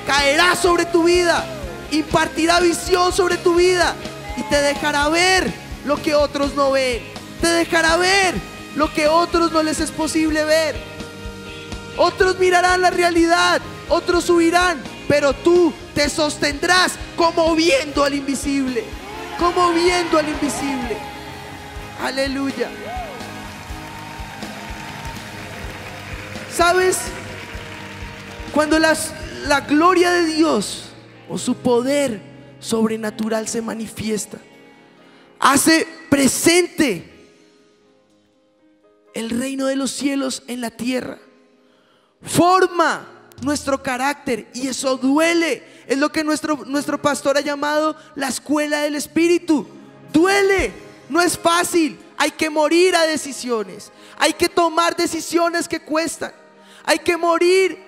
caerá sobre tu vida, impartirá visión sobre tu vida y te dejará ver lo que otros no ven. Te dejará ver lo que otros no les es posible ver. Otros mirarán la realidad, otros huirán, pero tú te sostendrás como viendo al invisible, como viendo al invisible. Aleluya. ¿Sabes? Cuando la gloria de Dios o su poder sobrenatural se manifiesta, hace presente el reino de los cielos en la tierra, forma nuestro carácter, y eso duele. Es lo que nuestro pastor ha llamado la escuela del Espíritu. Duele, no es fácil. Hay que morir a decisiones, hay que tomar decisiones que cuestan, hay que morir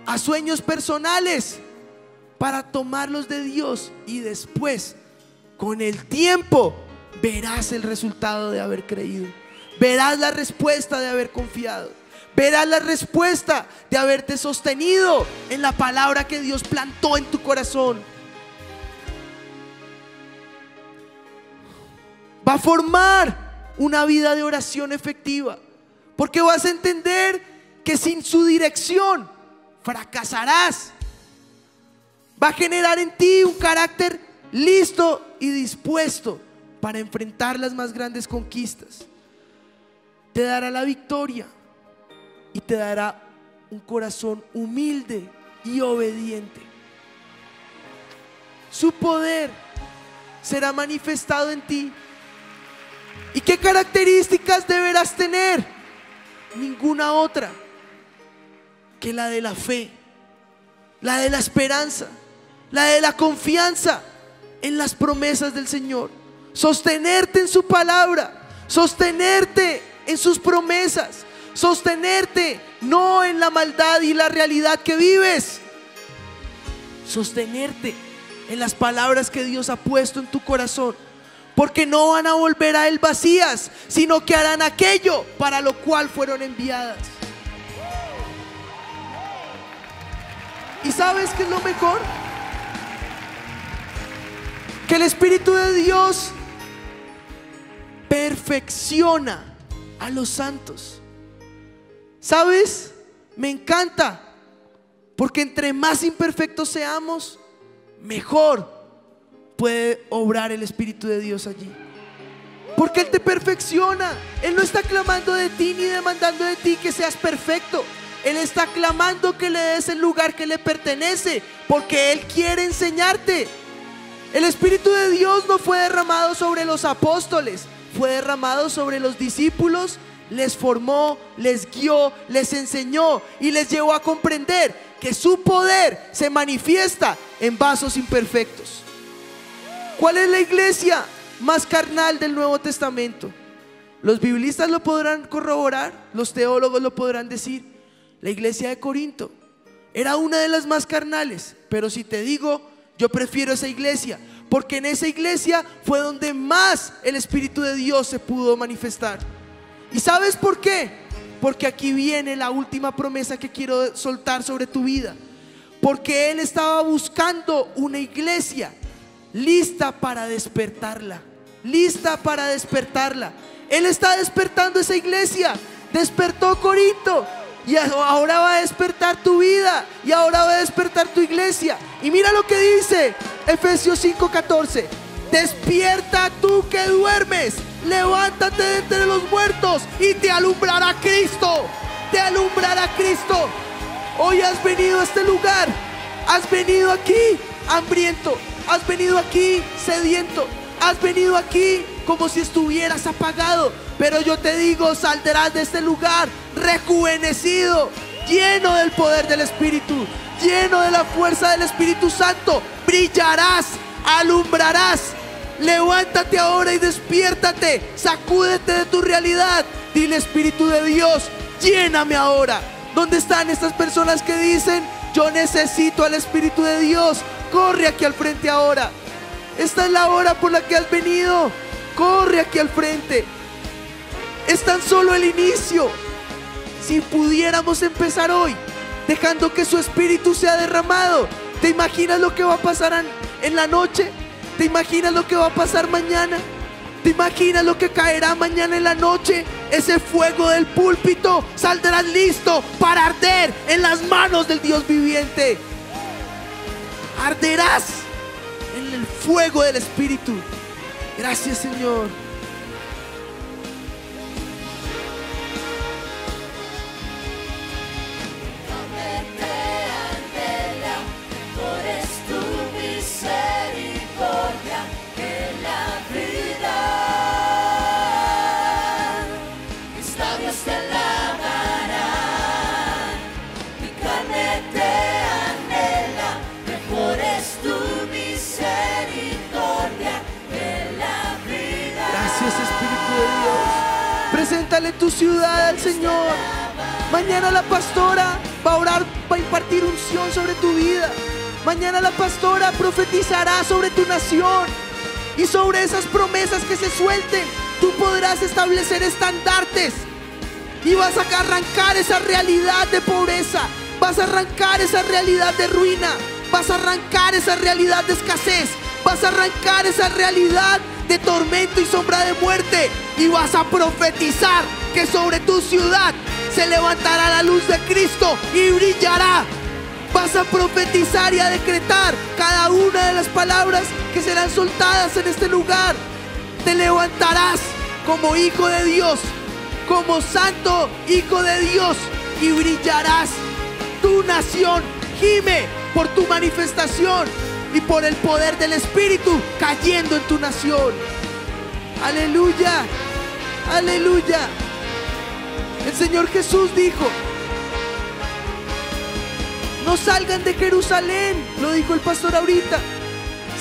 a sueños personales para tomarlos de Dios, y después, con el tiempo, verás el resultado de haber creído, verás la respuesta de haber confiado, verás la respuesta de haberte sostenido en la palabra que Dios plantó en tu corazón. Va a formar una vida de oración efectiva, porque vas a entender que sin su dirección fracasarás. Va a generar en ti un carácter listo y dispuesto para enfrentar las más grandes conquistas. Te dará la victoria y te dará un corazón humilde y obediente. Su poder será manifestado en ti. ¿Y qué características deberás tener? Ninguna otra que la de la fe, la de la esperanza, la de la confianza en las promesas del Señor. Sostenerte en su palabra, sostenerte en sus promesas, sostenerte no en la maldad y la realidad que vives, sostenerte en las palabras que Dios ha puesto en tu corazón, porque no van a volver a Él vacías, sino que harán aquello para lo cual fueron enviadas. ¿Y sabes qué es lo mejor? Que el Espíritu de Dios perfecciona a los santos. ¿Sabes? Me encanta, porque entre más imperfectos seamos, mejor puede obrar el Espíritu de Dios allí. Porque Él te perfecciona. Él no está clamando de ti ni demandando de ti que seas perfecto. Él está clamando que le des el lugar que le pertenece, porque Él quiere enseñarte. El Espíritu de Dios no fue derramado sobre los apóstoles, fue derramado sobre los discípulos. Les formó, les guió, les enseñó y les llevó a comprender que su poder se manifiesta en vasos imperfectos. ¿Cuál es la iglesia más carnal del Nuevo Testamento? Los biblistas lo podrán corroborar, los teólogos lo podrán decir. La iglesia de Corinto era una de las más carnales, pero si te digo, yo prefiero esa iglesia, porque en esa iglesia fue donde más el Espíritu de Dios se pudo manifestar. ¿Y sabes por qué? Porque aquí viene la última promesa que quiero soltar sobre tu vida. Porque Él estaba buscando una iglesia lista para despertarla. Lista para despertarla. Él está despertando esa iglesia. Despertó Corinto y ahora va a despertar tu vida, y ahora va a despertar tu iglesia. Y mira lo que dice Efesios 5:14: despierta tú que duermes, levántate de entre los muertos y te alumbrará Cristo. Te alumbrará Cristo. Hoy has venido a este lugar, has venido aquí hambriento, has venido aquí sediento, has venido aquí como si estuvieras apagado. Pero yo te digo, saldrás de este lugar rejuvenecido, lleno del poder del Espíritu, lleno de la fuerza del Espíritu Santo. Brillarás, alumbrarás. Levántate ahora y despiértate. Sacúdete de tu realidad. Dile: Espíritu de Dios, lléname ahora. ¿Dónde están estas personas que dicen: yo necesito al Espíritu de Dios? Corre aquí al frente ahora. Esta es la hora por la que has venido. Corre aquí al frente. Es tan solo el inicio. Si pudiéramos empezar hoy dejando que su Espíritu sea derramado, ¿te imaginas lo que va a pasar en la noche? ¿Te imaginas lo que va a pasar mañana? ¿Te imaginas lo que caerá mañana en la noche? Ese fuego del púlpito saldrá listo para arder en las manos del Dios viviente. Arderás en el fuego del Espíritu. Gracias, Señor. Preséntale tu ciudad al Señor. Mañana la pastora va a orar, va a impartir unción sobre tu vida. Mañana la pastora profetizará sobre tu nación. Y sobre esas promesas que se suelten, tú podrás establecer estandartes. Y vas a arrancar esa realidad de pobreza. Vas a arrancar esa realidad de ruina. Vas a arrancar esa realidad de escasez. Vas a arrancar esa realidad de tormento y sombra de muerte. Y vas a profetizar que sobre tu ciudad se levantará la luz de Cristo y brillará. Vas a profetizar y a decretar cada una de las palabras que serán soltadas en este lugar. Te levantarás como hijo de Dios, como santo hijo de Dios, y brillarás. Tu nación gime por tu manifestación y por el poder del Espíritu cayendo en tu nación. Aleluya, aleluya. El Señor Jesús dijo: no salgan de Jerusalén, lo dijo el pastor ahorita,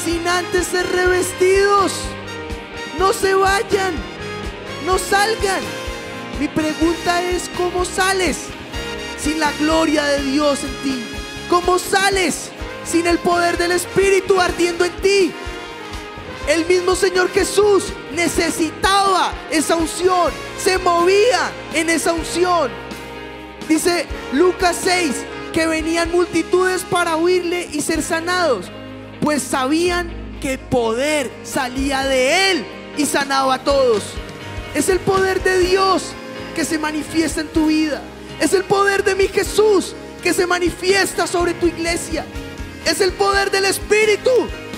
sin antes ser revestidos. No se vayan, no salgan. Mi pregunta es: ¿cómo sales sin la gloria de Dios en ti? ¿Cómo sales sin el poder del Espíritu ardiendo en ti? El mismo Señor Jesús necesitaba esa unción, se movía en esa unción. Dice Lucas 6 que venían multitudes para oírle y ser sanados, pues sabían que poder salía de Él y sanaba a todos. Es el poder de Dios que se manifiesta en tu vida. Es el poder de mi Jesús que se manifiesta sobre tu iglesia. Es el poder del Espíritu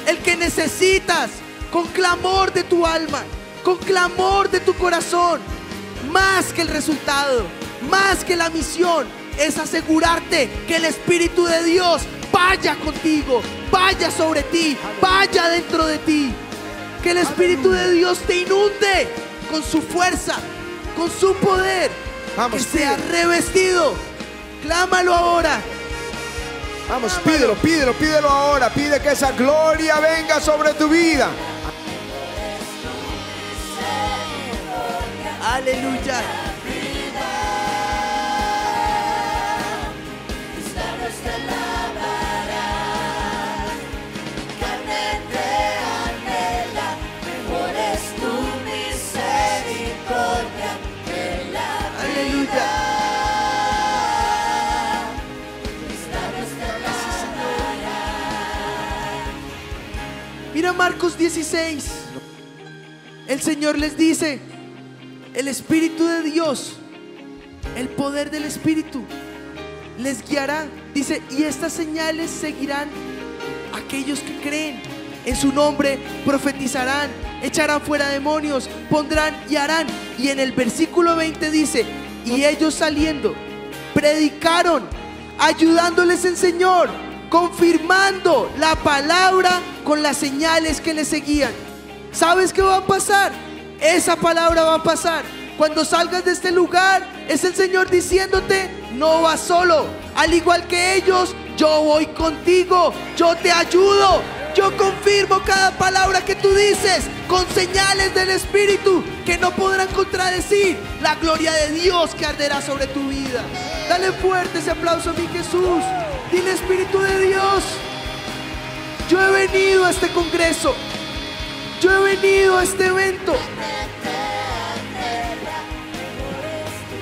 el que necesitas con clamor de tu alma. con clamor de tu corazón. Más que el resultado, más que la misión, es asegurarte que el Espíritu de Dios vaya contigo, vaya sobre ti, vaya dentro de ti. Que el Espíritu de Dios te inunde con su fuerza, con su poder. Vamos, que sea revestido. Clámalo ahora. Vamos, pídelo, pídelo, pídelo ahora. Pide que esa gloria venga sobre tu vida. Aleluya. Mira Marcos 16. El Señor les dice: el Espíritu de Dios, el poder del Espíritu les guiará. Dice: y estas señales seguirán a aquellos que creen. En su nombre profetizarán, echarán fuera demonios, pondrán y harán. Y en el versículo 20 dice: y ellos saliendo predicaron, ayudándoles el Señor, confirmando la palabra con las señales que les seguían. ¿Sabes qué va a pasar? Esa palabra va a pasar. Cuando salgas de este lugar, es el Señor diciéndote: no vas solo. Al igual que ellos, yo voy contigo, yo te ayudo. Yo confirmo cada palabra que tú dices con señales del Espíritu que no podrán contradecir la gloria de Dios que arderá sobre tu vida. Dale fuerte ese aplauso a mi Jesús. Dile: Espíritu de Dios, yo he venido a este congreso, yo he venido a este evento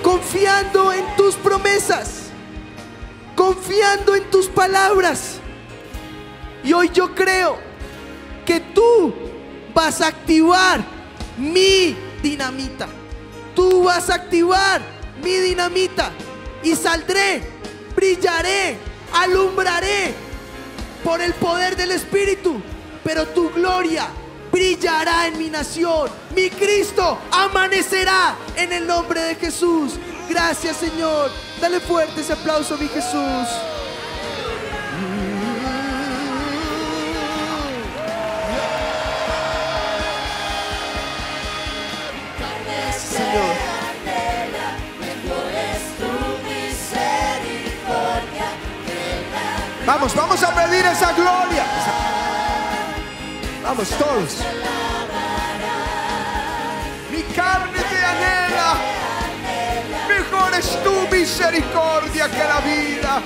confiando en tus promesas, confiando en tus palabras. Y hoy yo creo que tú vas a activar mi dinamita. Tú vas a activar mi dinamita. Y saldré, brillaré, alumbraré por el poder del Espíritu. Pero tu gloria brillará en mi nación. Mi Cristo amanecerá en el nombre de Jesús. Gracias, Señor. Dale fuerte ese aplauso a mi Jesús. Señor. Vamos, vamos a pedir esa gloria. Vamos todos. Mi carne te anhela. Mejor es tu misericordia que la vida.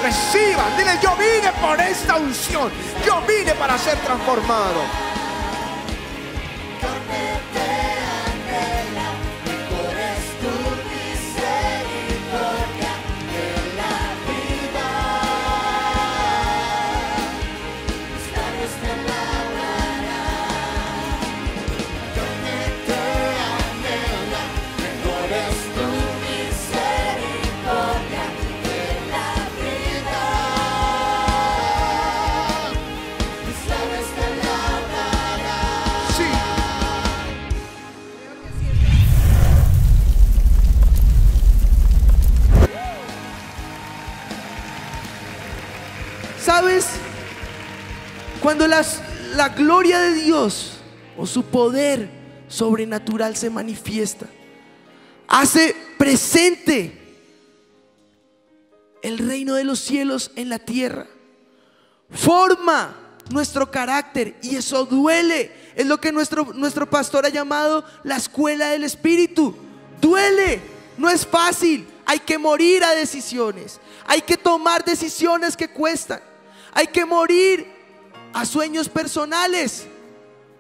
Reciban, dile: yo vine por esta unción. Yo vine para ser transformado. ¿Sabes? Cuando la gloria de Dios o su poder sobrenatural se manifiesta, hace presente el reino de los cielos en la tierra, forma nuestro carácter, y eso duele. Es lo que nuestro pastor ha llamado la escuela del Espíritu. Duele, no es fácil. Hay que morir a decisiones, hay que tomar decisiones que cuestan, hay que morir a sueños personales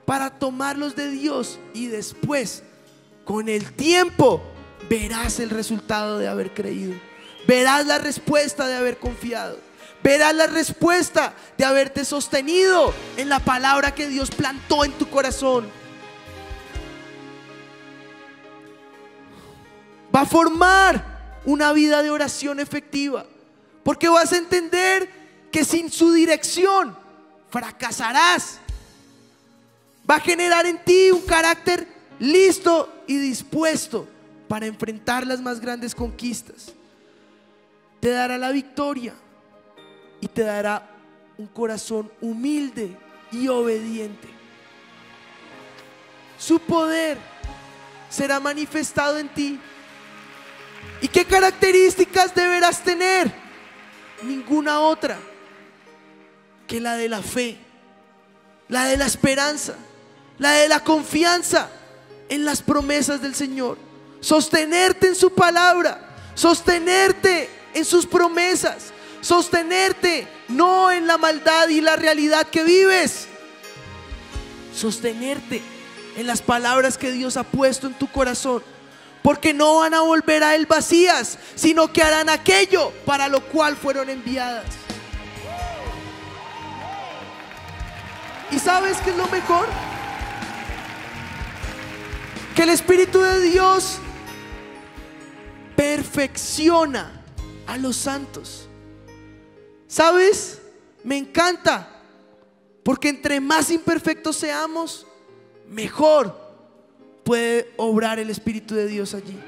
para tomarlos de Dios. Y después, con el tiempo, verás el resultado de haber creído. Verás la respuesta de haber confiado. Verás la respuesta de haberte sostenido en la palabra que Dios plantó en tu corazón. Va a formar una vida de oración efectiva, porque vas a entender que sin su dirección fracasarás. Va a generar en ti un carácter listo y dispuesto para enfrentar las más grandes conquistas. Te dará la victoria y te dará un corazón humilde y obediente. Su poder será manifestado en ti. ¿Y qué características deberás tener? Ninguna otra que la de la fe, la de la esperanza, la de la confianza en las promesas del Señor. Sostenerte en su palabra, sostenerte en sus promesas, sostenerte no en la maldad y la realidad que vives, sostenerte en las palabras que Dios ha puesto en tu corazón, porque no van a volver a Él vacías, sino que harán aquello para lo cual fueron enviadas. ¿Y sabes qué es lo mejor? Que el Espíritu de Dios perfecciona a los santos. ¿Sabes? Me encanta, porque entre más imperfectos seamos, mejor puede obrar el Espíritu de Dios allí.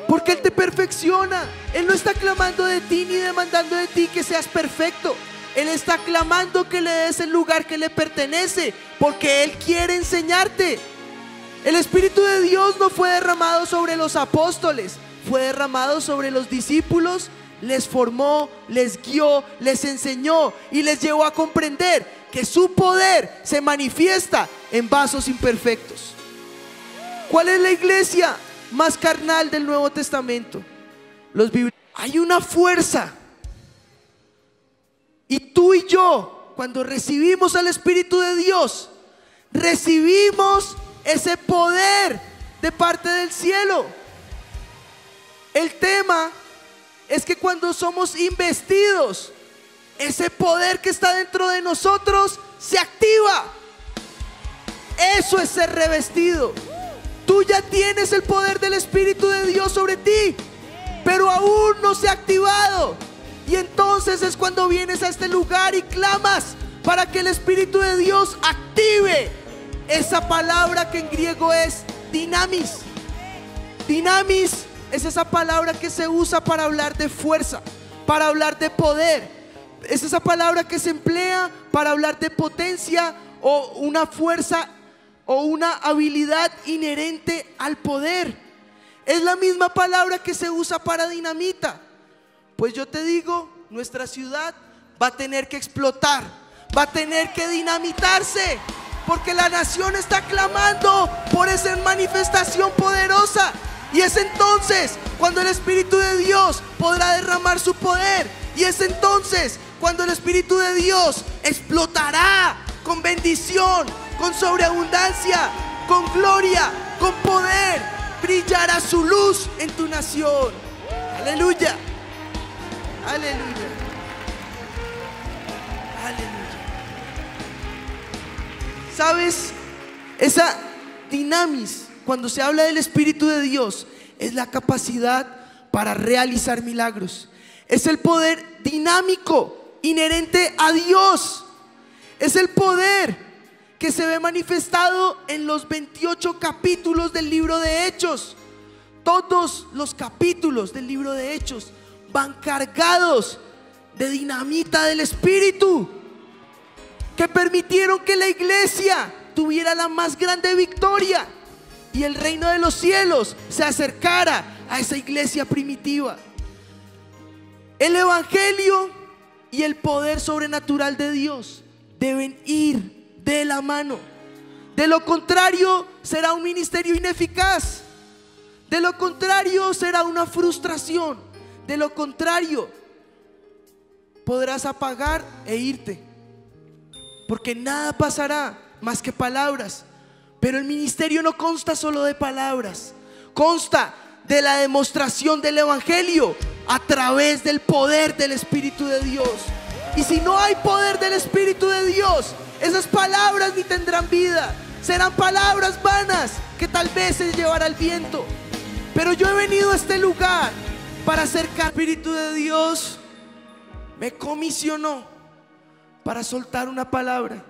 Porque Él te perfecciona. Él no está clamando de ti ni demandando de ti que seas perfecto. Él está clamando que le des el lugar que le pertenece, porque Él quiere enseñarte. El Espíritu de Dios no fue derramado sobre los apóstoles, fue derramado sobre los discípulos. Les formó, les guió, les enseñó y les llevó a comprender que su poder se manifiesta en vasos imperfectos. ¿Cuál es la iglesia más carnal del Nuevo Testamento? Los bíblicos. Hay una fuerza, y tú y yo, cuando recibimos al Espíritu de Dios, recibimos ese poder de parte del cielo. El tema es que cuando somos investidos, ese poder que está dentro de nosotros se activa. Eso es ser revestido. Tú ya tienes el poder del Espíritu de Dios sobre ti, pero aún no se ha activado. Y entonces es cuando vienes a este lugar y clamas para que el Espíritu de Dios active esa palabra que en griego es dinamis. Dinamis es esa palabra que se usa para hablar de fuerza, para hablar de poder. Es esa palabra que se emplea para hablar de potencia o una fuerza o una habilidad inherente al poder. Es la misma palabra que se usa para dinamita. Pues yo te digo, nuestra ciudad va a tener que explotar, va a tener que dinamitarse, porque la nación está clamando por esa manifestación poderosa. Y es entonces cuando el Espíritu de Dios podrá derramar su poder. Y es entonces cuando el Espíritu de Dios explotará con bendición, con sobreabundancia, con gloria, con poder. Brillará su luz en tu nación. Aleluya. Aleluya. Aleluya. ¿Sabes? Esa dinamis, cuando se habla del Espíritu de Dios, es la capacidad para realizar milagros. Es el poder dinámico inherente a Dios. Es el poder que se ve manifestado en los 28 capítulos del libro de Hechos. Todos los capítulos del libro de Hechos van cargados de dinamita del Espíritu, que permitieron que la iglesia tuviera la más grande victoria y el reino de los cielos se acercara a esa iglesia primitiva. El evangelio y el poder sobrenatural de Dios deben ir de la mano. De lo contrario, será un ministerio ineficaz. De lo contrario, será una frustración. De lo contrario, podrás apagar e irte, porque nada pasará más que palabras. Pero el ministerio no consta solo de palabras, consta de la demostración del evangelio a través del poder del Espíritu de Dios. Y si no hay poder del Espíritu de Dios, esas palabras ni tendrán vida. Serán palabras vanas que tal vez se llevará el viento. Pero yo he venido a este lugar para acercar. El Espíritu de Dios me comisionó para soltar una palabra.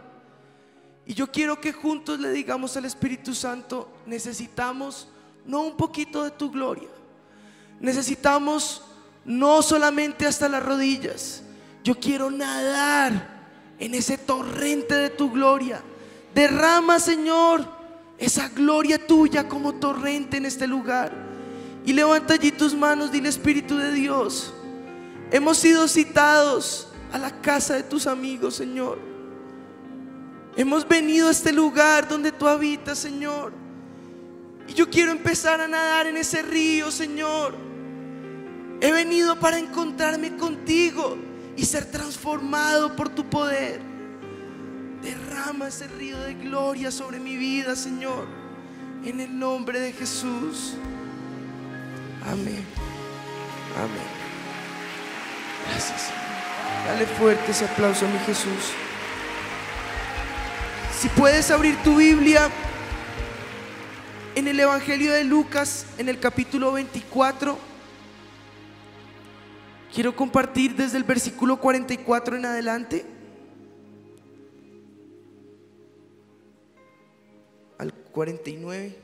Y yo quiero que juntos le digamos al Espíritu Santo: necesitamos no un poquito de tu gloria, necesitamos no solamente hasta las rodillas. Yo quiero nadar en ese torrente de tu gloria. Derrama, Señor, esa gloria tuya como torrente en este lugar. Y levanta allí tus manos, dile: Espíritu de Dios, hemos sido citados a la casa de tus amigos, Señor. Hemos venido a este lugar donde tú habitas, Señor. Y yo quiero empezar a nadar en ese río, Señor. He venido para encontrarme contigo y ser transformado por tu poder. Derrama ese río de gloria sobre mi vida, Señor, en el nombre de Jesús. Amén. Amén. Gracias, Señor. Dale fuerte ese aplauso a mi Jesús. Si puedes abrir tu Biblia en el Evangelio de Lucas, en el capítulo 24. Quiero compartir desde el versículo 44 en adelante al 49.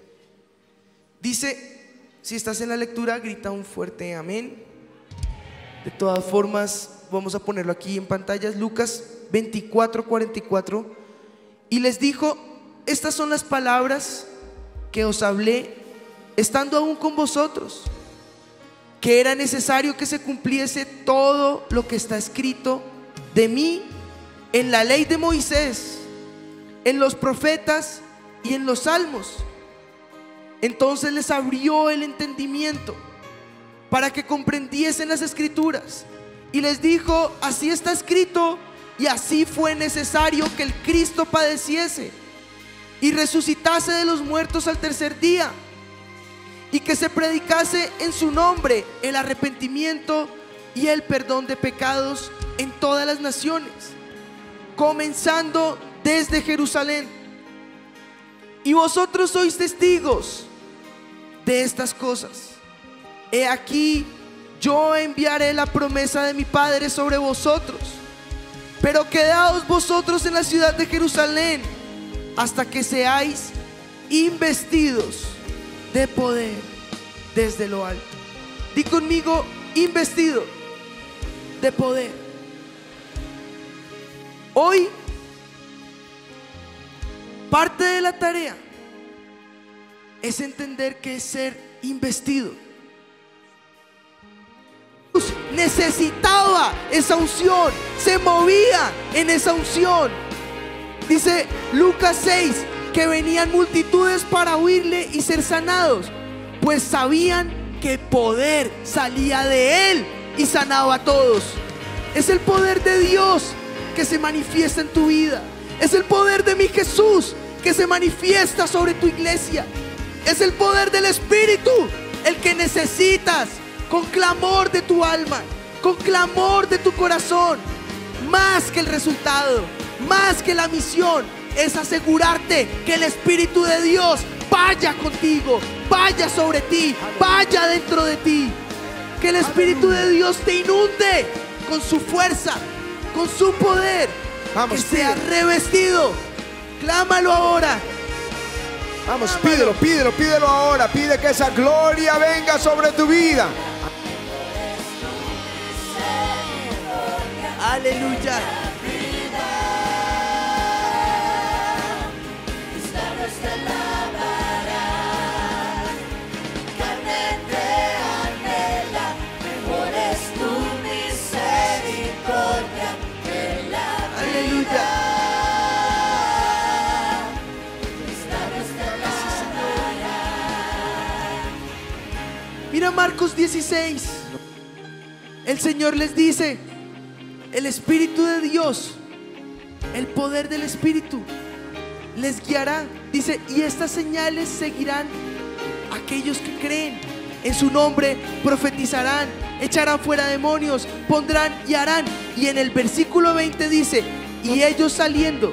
Dice, si estás en la lectura, grita un fuerte amén. De todas formas, vamos a ponerlo aquí en pantallas. Lucas 24, 44. Y les dijo: estas son las palabras que os hablé estando aún con vosotros, que era necesario que se cumpliese todo lo que está escrito de mí en la ley de Moisés, en los profetas y en los salmos. Entonces les abrió el entendimiento para que comprendiesen las escrituras, y les dijo: así está escrito, y así fue necesario que el Cristo padeciese y resucitase de los muertos al tercer día, y que se predicase en su nombre el arrepentimiento y el perdón de pecados en todas las naciones, comenzando desde Jerusalén. Y vosotros sois testigos de estas cosas. He aquí, yo enviaré la promesa de mi Padre sobre vosotros, pero quedaos vosotros en la ciudad de Jerusalén hasta que seáis investidos de poder desde lo alto. Di conmigo: investido de poder. Hoy, parte de la tarea es entender qué es ser investido. Necesitaba esa unción, se movía en esa unción. Dice Lucas 6 que venían multitudes para oírle y ser sanados, pues sabían que poder salía de él y sanaba a todos. Es el poder de Dios que se manifiesta en tu vida. Es el poder de mi Jesús que se manifiesta sobre tu iglesia. Es el poder del Espíritu el que necesitas con clamor de tu alma, con clamor de tu corazón. Más que el resultado, más que la misión, es asegurarte que el Espíritu de Dios vaya contigo, vaya sobre ti, vaya dentro de ti. Que el Espíritu de Dios te inunde con su fuerza, con su poder. Vamos, que sea revestido. Clámalo ahora. Vamos, pídelo, pídelo, pídelo ahora. Pide que esa gloria venga sobre tu vida. Aleluya. Mira Marcos 16. El Señor les dice: el Espíritu de Dios, el poder del Espíritu les guiará. Dice: y estas señales seguirán a aquellos que creen. En su nombre profetizarán, echarán fuera demonios, pondrán y harán. Y en el versículo 20 dice: y ellos saliendo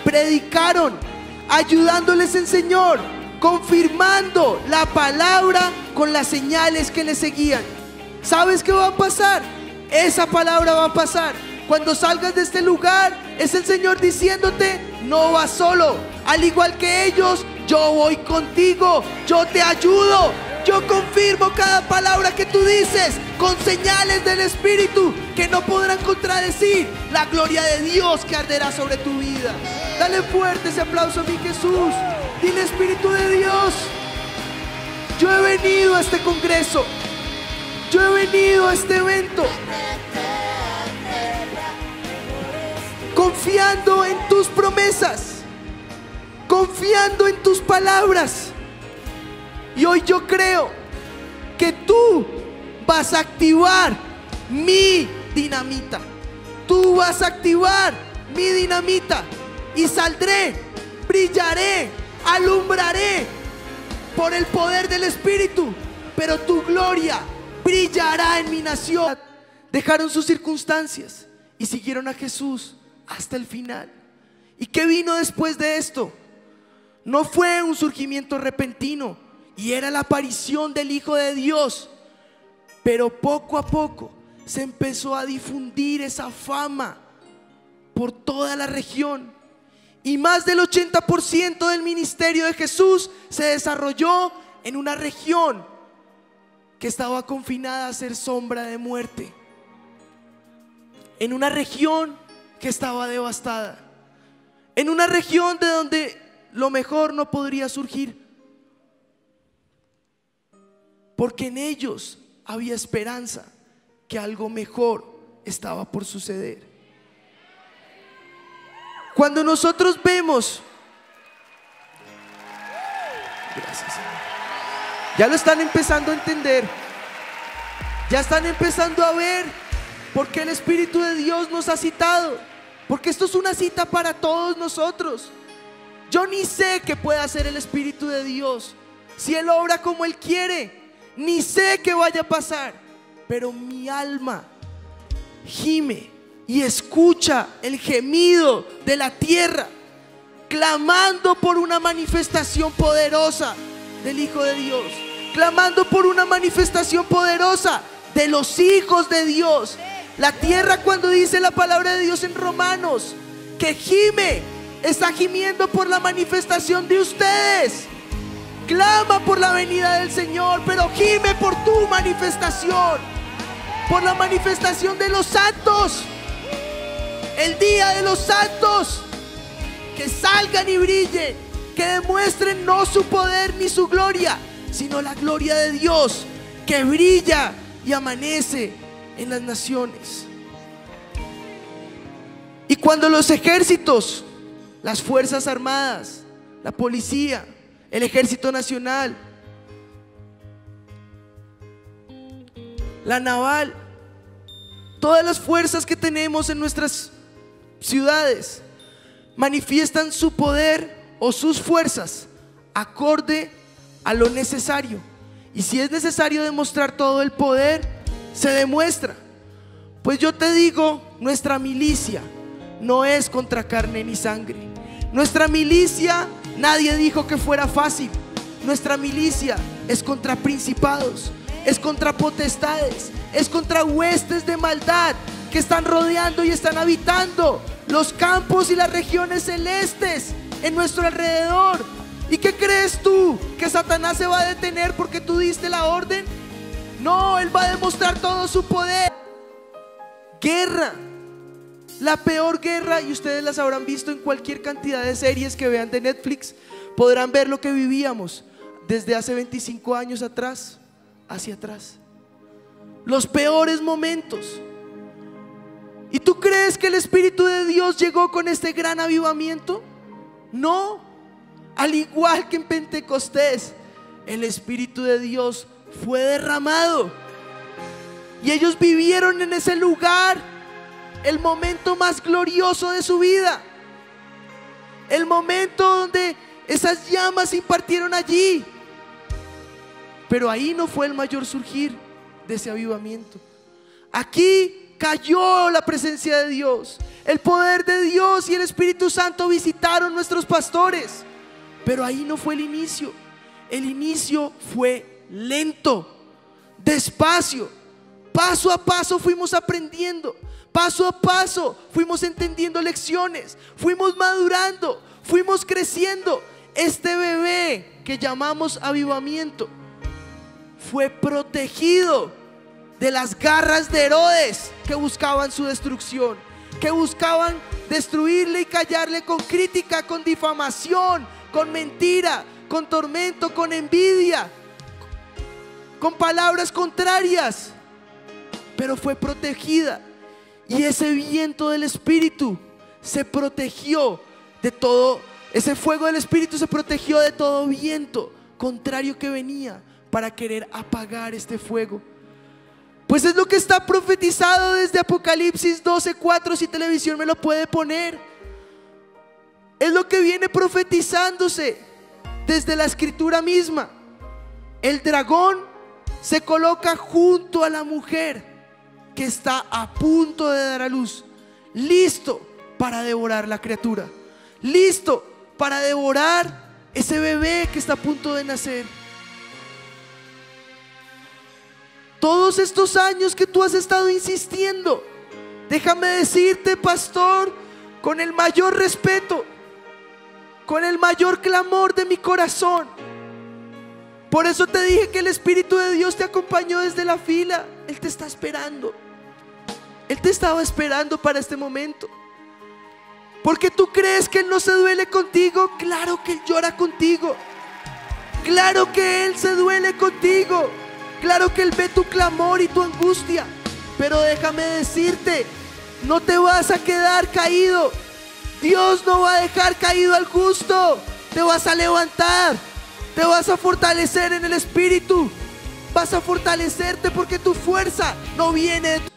predicaron, ayudándoles el Señor, confirmando la palabra con las señales que les seguían. ¿Sabes qué va a pasar? Esa palabra va a pasar. Cuando salgas de este lugar, Es el Señor diciéndote: no vas solo. Al igual que ellos, yo voy contigo. Yo te ayudo. Yo confirmo cada palabra que tú dices con señales del Espíritu que no podrán contradecir la gloria de Dios que arderá sobre tu vida. Dale fuerte ese aplauso a mi Jesús. Dile: Espíritu de Dios, yo he venido a este congreso, yo he venido a este evento confiando en tus promesas, confiando en tus palabras. Y hoy yo creo que tú vas a activar mi dinamita. Tú vas a activar mi dinamita. Y saldré, brillaré, alumbraré por el poder del Espíritu. Pero tu gloria brillará en mi nación. Dejaron sus circunstancias y siguieron a Jesús hasta el final. ¿Y qué vino después de esto? No fue un surgimiento repentino, y era la aparición del Hijo de Dios. Pero poco a poco se empezó a difundir esa fama por toda la región. Y más del 80% del ministerio de Jesús se desarrolló en una región que estaba confinada a ser sombra de muerte. En una región que estaba devastada. En una región de donde lo mejor no podría surgir. Porque en ellos había esperanza que algo mejor estaba por suceder. Cuando nosotros vemos, gracias, Señor, ya lo están empezando a entender, ya están empezando a ver por qué el Espíritu de Dios nos ha citado, porque esto es una cita para todos nosotros. Yo ni sé qué puede hacer el Espíritu de Dios, si Él obra como Él quiere. Ni sé qué vaya a pasar, pero mi alma gime y escucha el gemido de la tierra, clamando por una manifestación poderosa del Hijo de Dios, clamando por una manifestación poderosa de los hijos de Dios. La tierra, cuando dice la palabra de Dios en Romanos que gime, está gimiendo por la manifestación de ustedes. Clama por la venida del Señor, pero gime por tu manifestación, por la manifestación de los santos, el día de los santos. Que salgan y brillen, que demuestren no su poder ni su gloria, sino la gloria de Dios que brilla y amanece en las naciones. Y cuando los ejércitos, las fuerzas armadas, la policía, el ejército nacional, la naval, todas las fuerzas que tenemos en nuestras ciudades manifiestan su poder o sus fuerzas acorde a lo necesario. Y si es necesario demostrar todo el poder, se demuestra. Pues yo te digo, nuestra milicia no es contra carne ni sangre. Nuestra milicia, nadie dijo que fuera fácil. Nuestra milicia es contra principados, es contra potestades, es contra huestes de maldad que están rodeando y están habitando los campos y las regiones celestes en nuestro alrededor. ¿Y qué crees tú? ¿Que Satanás se va a detener porque tú diste la orden? No, él va a demostrar todo su poder. Guerra, la peor guerra, y ustedes las habrán visto en cualquier cantidad de series que vean de Netflix. Podrán ver lo que vivíamos desde hace 25 años atrás, hacia atrás. Los peores momentos. ¿Y tú crees que el Espíritu de Dios llegó con este gran avivamiento? No. Al igual que en Pentecostés, el Espíritu de Dios fue derramado y ellos vivieron en ese lugar el momento más glorioso de su vida, el momento donde esas llamas se impartieron allí. Pero ahí no fue el mayor surgir de ese avivamiento. Aquí cayó la presencia de Dios, el poder de Dios y el Espíritu Santo visitaron nuestros pastores. Pero ahí no fue el inicio. El inicio fue lento, despacio, paso a paso fuimos aprendiendo, paso a paso fuimos entendiendo lecciones, fuimos madurando, fuimos creciendo. Este bebé que llamamos avivamiento fue protegido de las garras de Herodes, que buscaban su destrucción, que buscaban destruirle y callarle con crítica, con difamación, con mentira, con tormento, con envidia, con palabras contrarias. Pero fue protegida, y ese viento del Espíritu se protegió de todo. Ese fuego del Espíritu se protegió de todo viento contrario que venía para querer apagar este fuego. Pues es lo que está profetizado desde Apocalipsis 12:4, si televisión me lo puede poner. Es lo que viene profetizándose desde la escritura misma. El dragón se coloca junto a la mujer que está a punto de dar a luz, listo para devorar la criatura, listo para devorar ese bebé que está a punto de nacer. Todos estos años que tú has estado insistiendo, déjame decirte, pastor, con el mayor respeto, con el mayor clamor de mi corazón. Por eso te dije que el Espíritu de Dios te acompañó desde la fila. Él te está esperando. Él te estaba esperando para este momento. Porque tú crees que Él no se duele contigo. Claro que Él llora contigo. Claro que Él se duele contigo. Claro que Él ve tu clamor y tu angustia. Pero déjame decirte, no te vas a quedar caído. Dios no va a dejar caído al justo. Te vas a levantar. Te vas a fortalecer en el Espíritu. Vas a fortalecerte porque tu fuerza no viene de tu...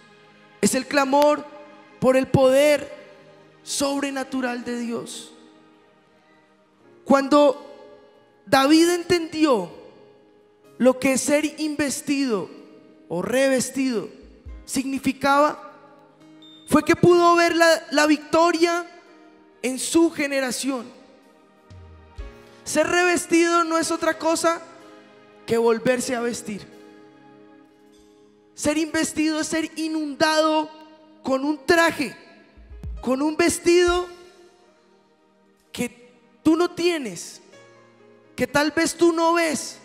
Es el clamor por el poder sobrenatural de Dios. Cuando David entendió lo que ser investido o revestido significaba, fue que pudo ver la victoria en su generación. Ser revestido no es otra cosa que volverse a vestir. Ser investido es ser inundado con un traje, con un vestido que tú no tienes, que tal vez tú no ves.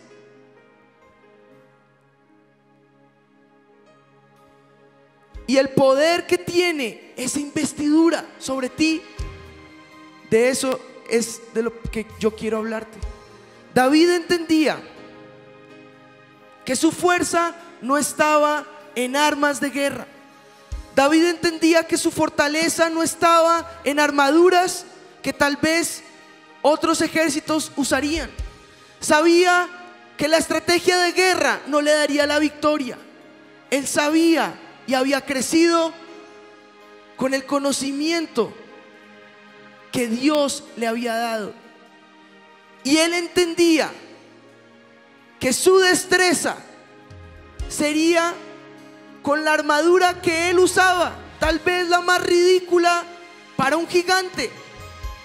Y el poder que tiene esa investidura sobre ti, de eso es de lo que yo quiero hablarte. David entendía que su fuerza no estaba en armas de guerra. David entendía que su fortaleza no estaba en armaduras que tal vez otros ejércitos usarían. Sabía que la estrategia de guerra no le daría la victoria. Él sabía y había crecido con el conocimiento que Dios le había dado. Y él entendía que su destreza sería con la armadura que él usaba, tal vez la más ridícula para un gigante,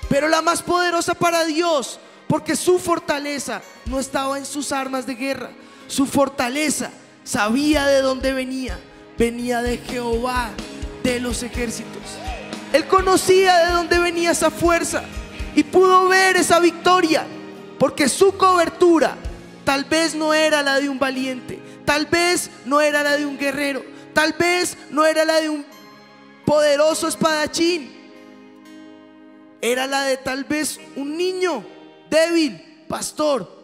pero la más poderosa para Dios, porque su fortaleza no estaba en sus armas de guerra. Su fortaleza sabía de dónde venía. Venía de Jehová de los ejércitos. Él conocía de dónde venía esa fuerza y pudo ver esa victoria, porque su cobertura tal vez no era la de un valiente, tal vez no era la de un guerrero, tal vez no era la de un poderoso espadachín. Era la de tal vez un niño débil, pastor,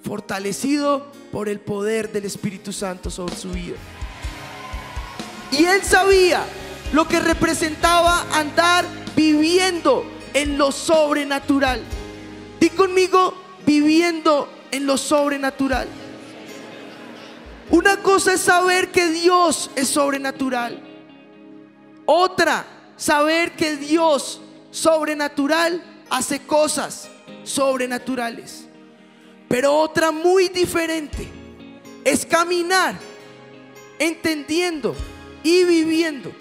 fortalecido por el poder del Espíritu Santo sobre su vida. Y él sabía lo que representaba andar viviendo en lo sobrenatural. Di conmigo, viviendo en lo sobrenatural. Una cosa es saber que Dios es sobrenatural. Otra, saber que Dios sobrenatural hace cosas sobrenaturales. Pero otra muy diferente es caminar entendiendo y viviendo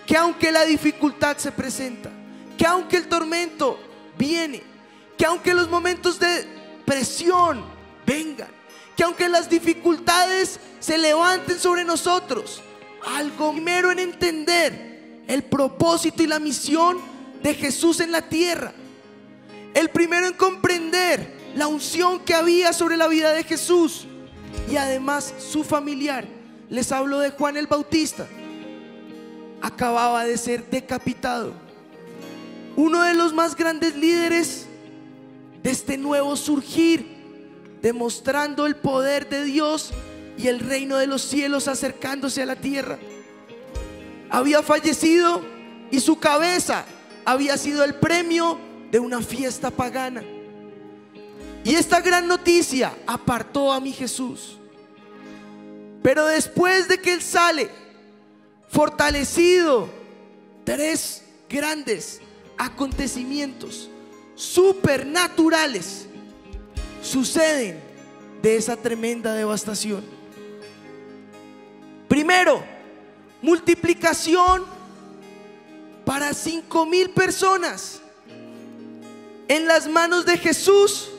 que aunque la dificultad se presenta, que aunque el tormento viene, que aunque los momentos de presión vengan, que aunque las dificultades se levanten sobre nosotros, algo primero en entender el propósito y la misión de Jesús en la tierra. El primero en comprender la unción que había sobre la vida de Jesús y además su familiar. Les hablo de Juan el Bautista. Acababa de ser decapitado. Uno de los más grandes líderes de este nuevo surgir, demostrando el poder de Dios y el reino de los cielos acercándose a la tierra. Había fallecido y su cabeza había sido el premio de una fiesta pagana. Y esta gran noticia apartó a mi Jesús. Pero después de que Él sale fortalecido, 3 grandes acontecimientos supernaturales suceden de esa tremenda devastación. Primero, multiplicación para 5,000 personas en las manos de Jesús,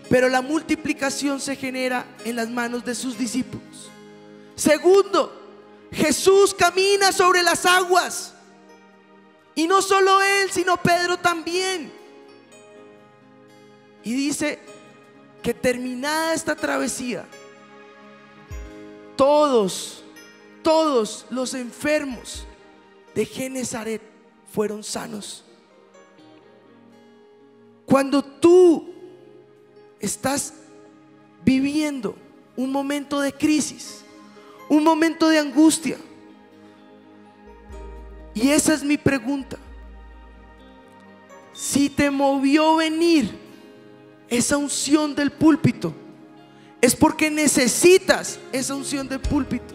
pero la multiplicación se genera en las manos de sus discípulos. Segundo, Jesús camina sobre las aguas, y no solo Él, sino Pedro también. Y dice que terminada esta travesía, todos los enfermos de Genesaret fueron sanos. Cuando tú estás viviendo un momento de crisis, un momento de angustia, y esa es mi pregunta: si te movió venir esa unción del púlpito, es porque necesitas esa unción del púlpito.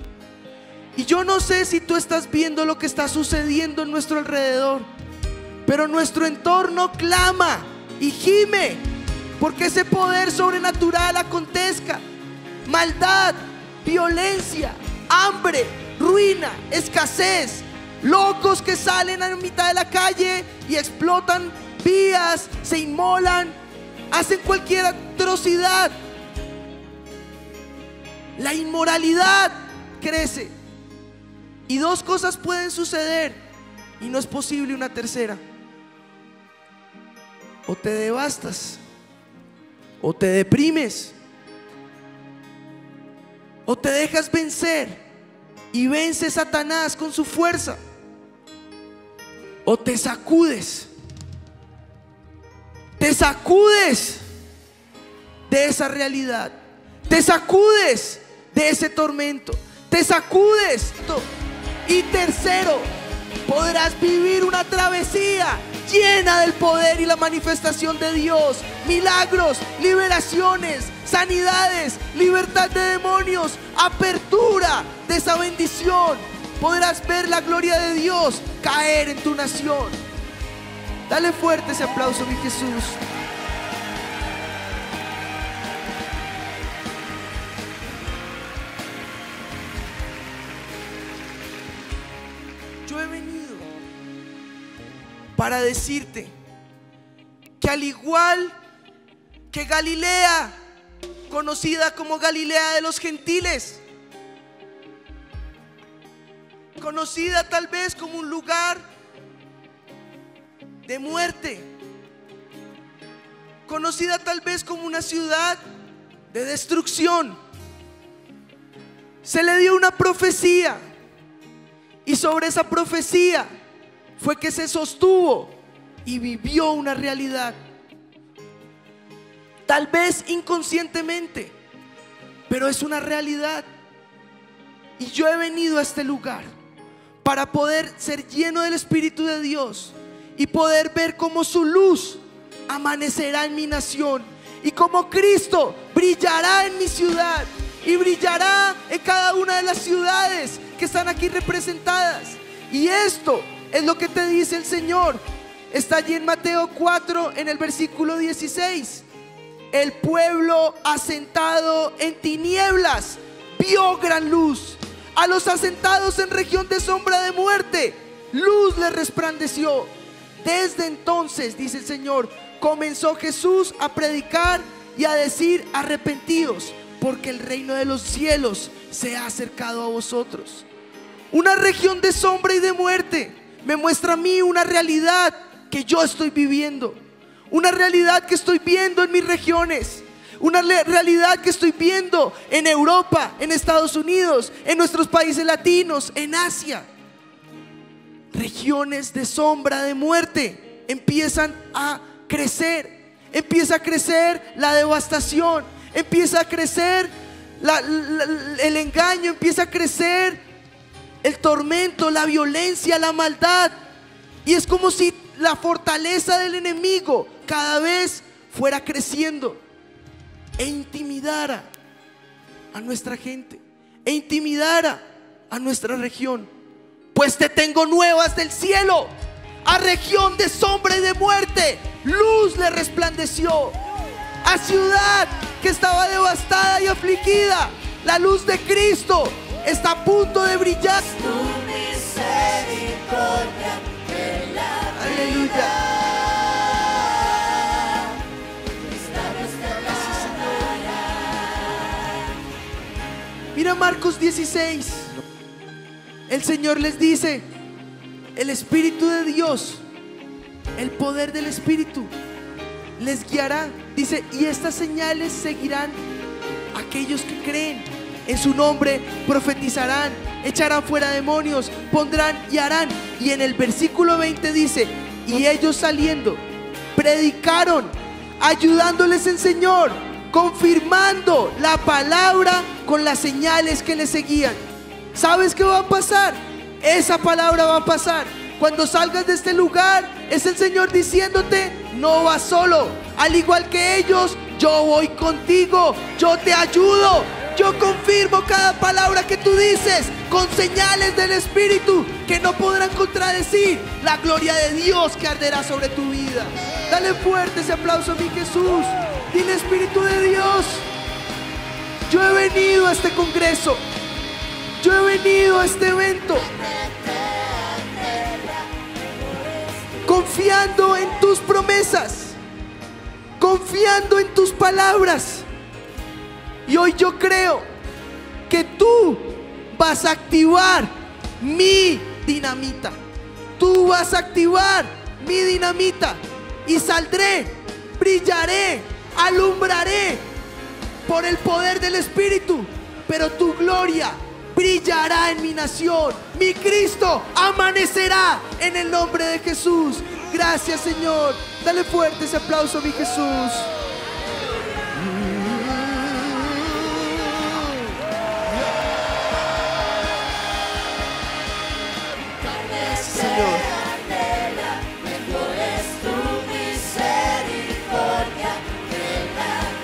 Y yo no sé si tú estás viendo lo que está sucediendo en nuestro alrededor, pero nuestro entorno clama y gime porque ese poder sobrenatural acontezca. Maldad, violencia, hambre, ruina, escasez, locos que salen a la mitad de la calle y explotan vías, se inmolan, hacen cualquier atrocidad. La inmoralidad crece. Y 2 cosas pueden suceder, y no es posible una tercera: o te devastas, o te deprimes, o te dejas vencer y vence Satanás con su fuerza, o te sacudes de esa realidad, te sacudes de ese tormento, te sacudes. Y tercero, podrás vivir una travesía llena del poder y la manifestación de Dios, milagros, liberaciones, sanidades, libertad de demonios, apertura de esa bendición. Podrás ver la gloria de Dios caer en tu nación. Dale fuerte ese aplauso, mi Jesús. Yo he venido para decirte que al igual que Galilea, conocida como Galilea de los gentiles, conocida tal vez como un lugar de muerte, conocida tal vez como una ciudad de destrucción, se le dio una profecía, y sobre esa profecía fue que se sostuvo y vivió una realidad, tal vez inconscientemente, pero es una realidad. Y yo he venido a este lugar para poder ser lleno del Espíritu de Dios y poder ver cómo su luz amanecerá en mi nación, y cómo Cristo brillará en mi ciudad y brillará en cada una de las ciudades que están aquí representadas. Y esto es lo que te dice el Señor. Está allí en Mateo 4, en el versículo 16. El pueblo asentado en tinieblas vio gran luz. A los asentados en región de sombra de muerte, luz les resplandeció. Desde entonces, dice el Señor, comenzó Jesús a predicar y a decir: arrepentidos, porque el reino de los cielos se ha acercado a vosotros. Una región de sombra y de muerte me muestra a mí una realidad que yo estoy viviendo, una realidad que estoy viendo en mis regiones, una realidad que estoy viendo en Europa, en Estados Unidos, en nuestros países latinos, en Asia. Regiones de sombra, de muerte empiezan a crecer. Empieza a crecer la devastación, empieza a crecer el engaño, empieza a crecer el tormento, la violencia, la maldad. Y es como si la fortaleza del enemigo cada vez fuera creciendo e intimidara a nuestra gente, e intimidara a nuestra región. Pues te tengo nuevas del cielo. A región de sombra y de muerte, luz le resplandeció. A ciudad que estaba devastada y afligida, la luz de Cristo está a punto de brillar. Tu misericordia de la Aleluya. Mira Marcos 16. El Señor les dice: el Espíritu de Dios, el poder del Espíritu les guiará. Dice: y estas señales seguirán a aquellos que creen. En su nombre profetizarán, echarán fuera demonios, pondrán y harán. Y en el versículo 20 dice: y ellos saliendo predicaron, ayudándoles el Señor, confirmando la palabra con las señales que les seguían. ¿Sabes qué va a pasar? Esa palabra va a pasar. Cuando salgas de este lugar, es el Señor diciéndote: no vas solo. Al igual que ellos, yo voy contigo, yo te ayudo. Yo confirmo cada palabra que tú dices con señales del Espíritu que no podrán contradecir la gloria de Dios que arderá sobre tu vida. Dale fuerte ese aplauso a mi Jesús. Dile: Espíritu de Dios, yo he venido a este congreso, yo he venido a este evento confiando en tus promesas, confiando en tus palabras. Y hoy yo creo que tú vas a activar mi dinamita. Tú vas a activar mi dinamita. Y saldré, brillaré, alumbraré por el poder del Espíritu. Pero tu gloria brillará en mi nación. Mi Cristo amanecerá en el nombre de Jesús. Gracias, Señor. Dale fuerte ese aplauso a mi Jesús. Señor,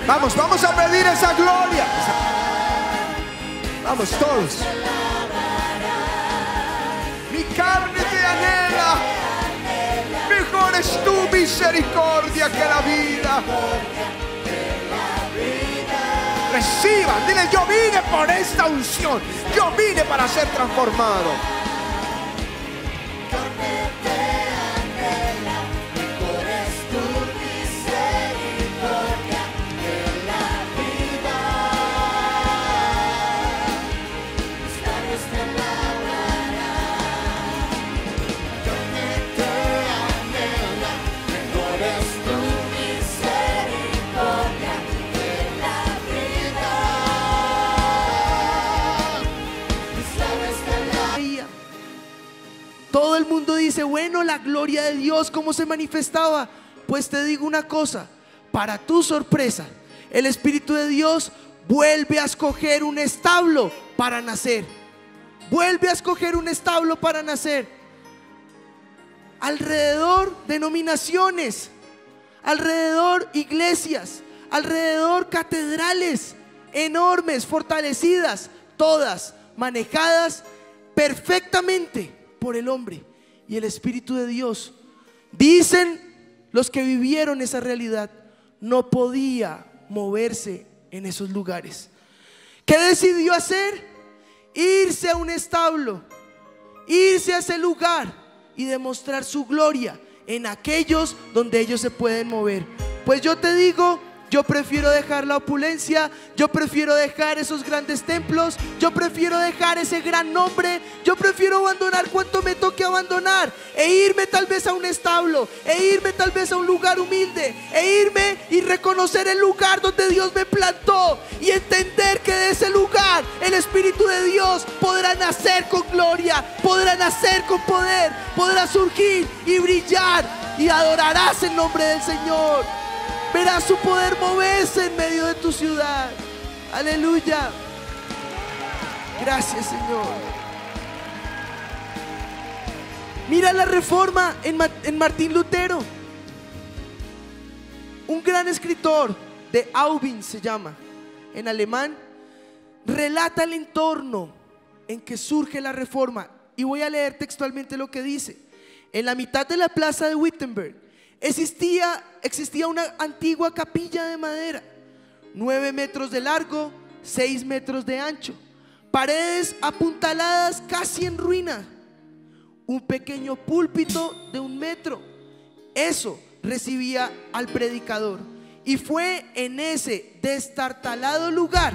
vamos a pedir esa gloria. Vamos todos. Mi carne te anhela. Mejor es tu misericordia que la vida. Reciban, dile: yo vine por esta unción. Yo vine para ser transformado. todo el mundo dice: bueno, la gloria de Dios, ¿cómo se manifestaba? Pues te digo una cosa, para tu sorpresa, el Espíritu de Dios vuelve a escoger un establo para nacer. Vuelve a escoger un establo para nacer. Alrededor denominaciones, alrededor iglesias, alrededor catedrales enormes, fortalecidas, todas manejadas perfectamente por el hombre y el Espíritu de Dios. Dicen los que vivieron esa realidad, no podía moverse en esos lugares. ¿Qué decidió hacer? Irse a un establo, irse a ese lugar y demostrar su gloria en aquellos donde ellos se pueden mover. Pues yo te digo, Yo prefiero dejar la opulencia, yo prefiero dejar esos grandes templos, yo prefiero dejar ese gran nombre, yo prefiero abandonar cuanto me toque abandonar e irme tal vez a un establo, e irme tal vez a un lugar humilde, e irme y reconocer el lugar donde Dios me plantó y entender que de ese lugar el Espíritu de Dios podrá nacer con gloria, podrá nacer con poder, podrá surgir y brillar, y adorarás el nombre del Señor. Verás su poder moverse en medio de tu ciudad. Aleluya. Gracias, Señor. Mira la reforma en Martín Lutero. Un gran escritor, de Aubin se llama, en alemán, relata el entorno en que surge la reforma. Y voy a leer textualmente lo que dice. En la mitad de la plaza de Wittenberg existía una antigua capilla de madera, 9 metros de largo, 6 metros de ancho, paredes apuntaladas casi en ruina, un pequeño púlpito de 1 metro. Eso recibía al predicador, y fue en ese destartalado lugar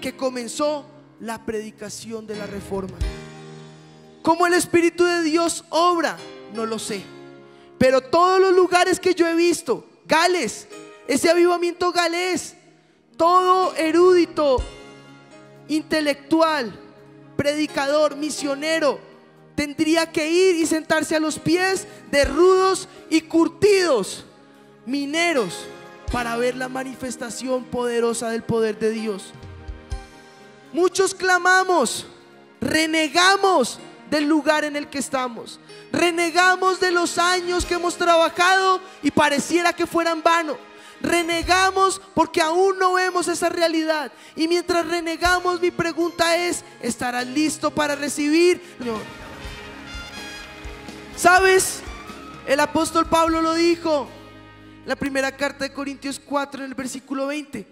que comenzó la predicación de la reforma. ¿Cómo el Espíritu de Dios obra? No lo sé, pero todos los lugares que yo he visto, Gales, ese avivamiento galés, todo erudito, intelectual, predicador, misionero, tendría que ir y sentarse a los pies de rudos y curtidos mineros para ver la manifestación poderosa del poder de Dios. Muchos clamamos, renegamos del lugar en el que estamos, renegamos de los años que hemos trabajado y pareciera que fueran vano. Renegamos porque aún no vemos esa realidad. Y mientras renegamos, mi pregunta es: ¿estarás listo para recibir? Señor, ¿sabes? El apóstol Pablo lo dijo en la primera carta de Corintios 4, en el versículo 20: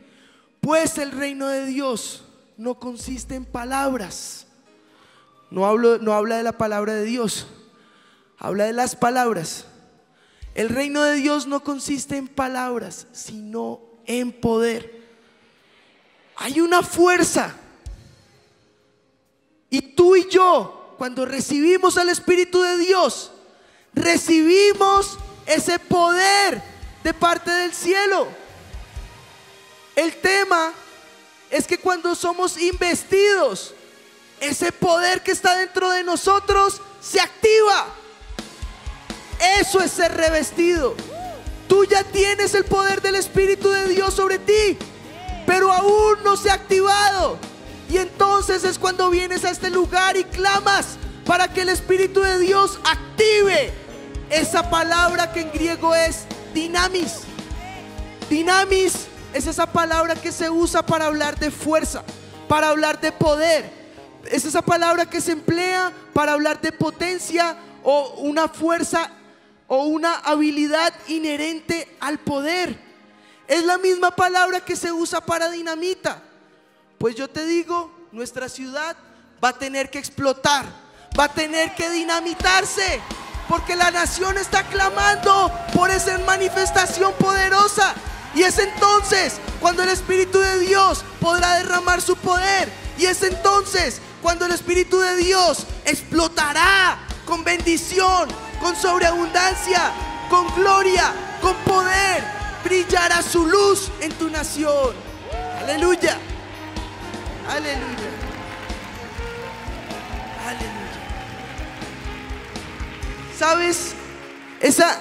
pues el reino de Dios no consiste en palabras. No habla de la palabra de Dios, habla de las palabras. El reino de Dios no consiste en palabras, sino en poder. Hay una fuerza. Y tú y yo, cuando recibimos al Espíritu de Dios, recibimos ese poder de parte del cielo. El tema es que cuando somos investidos, ese poder que está dentro de nosotros se activa. Eso es ser revestido. Tú ya tienes el poder del Espíritu de Dios sobre ti, pero aún no se ha activado. Y entonces es cuando vienes a este lugar y clamas para que el Espíritu de Dios active esa palabra que en griego es dinamis. Dinamis es esa palabra que se usa para hablar de fuerza, para hablar de poder. Es esa palabra que se emplea para hablar de potencia o una fuerza o una habilidad inherente al poder. Es la misma palabra que se usa para dinamita. Pues yo te digo, nuestra ciudad va a tener que explotar, va a tener que dinamitarse, porque la nación está clamando por esa manifestación poderosa. Y es entonces cuando el Espíritu de Dios podrá derramar su poder. Y es entonces cuando el Espíritu de Dios explotará con bendición, con sobreabundancia, con gloria, con poder. Brillará su luz en tu nación. Aleluya. Aleluya. Aleluya. ¿Sabes? Esa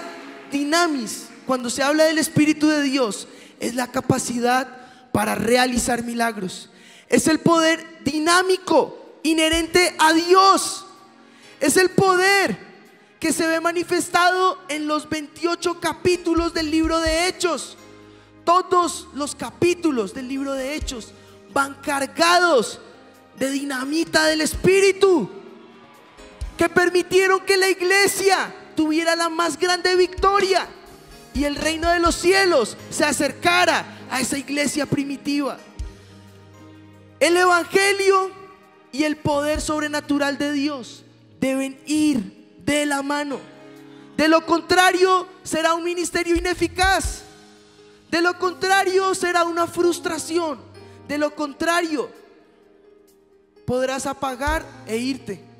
dinamis, cuando se habla del Espíritu de Dios, es la capacidad para realizar milagros. Es el poder dinámico inherente a Dios. Es el poder que se ve manifestado en los 28 capítulos del libro de Hechos. Todos los capítulos del libro de Hechos van cargados de dinamita del Espíritu, que permitieron que la iglesia tuviera la más grande victoria y el reino de los cielos se acercara a esa iglesia primitiva. El evangelio y el poder sobrenatural de Dios deben ir de la mano. De lo contrario, será un ministerio ineficaz. De lo contrario será una frustración. De lo contrario podrás apagar e irte.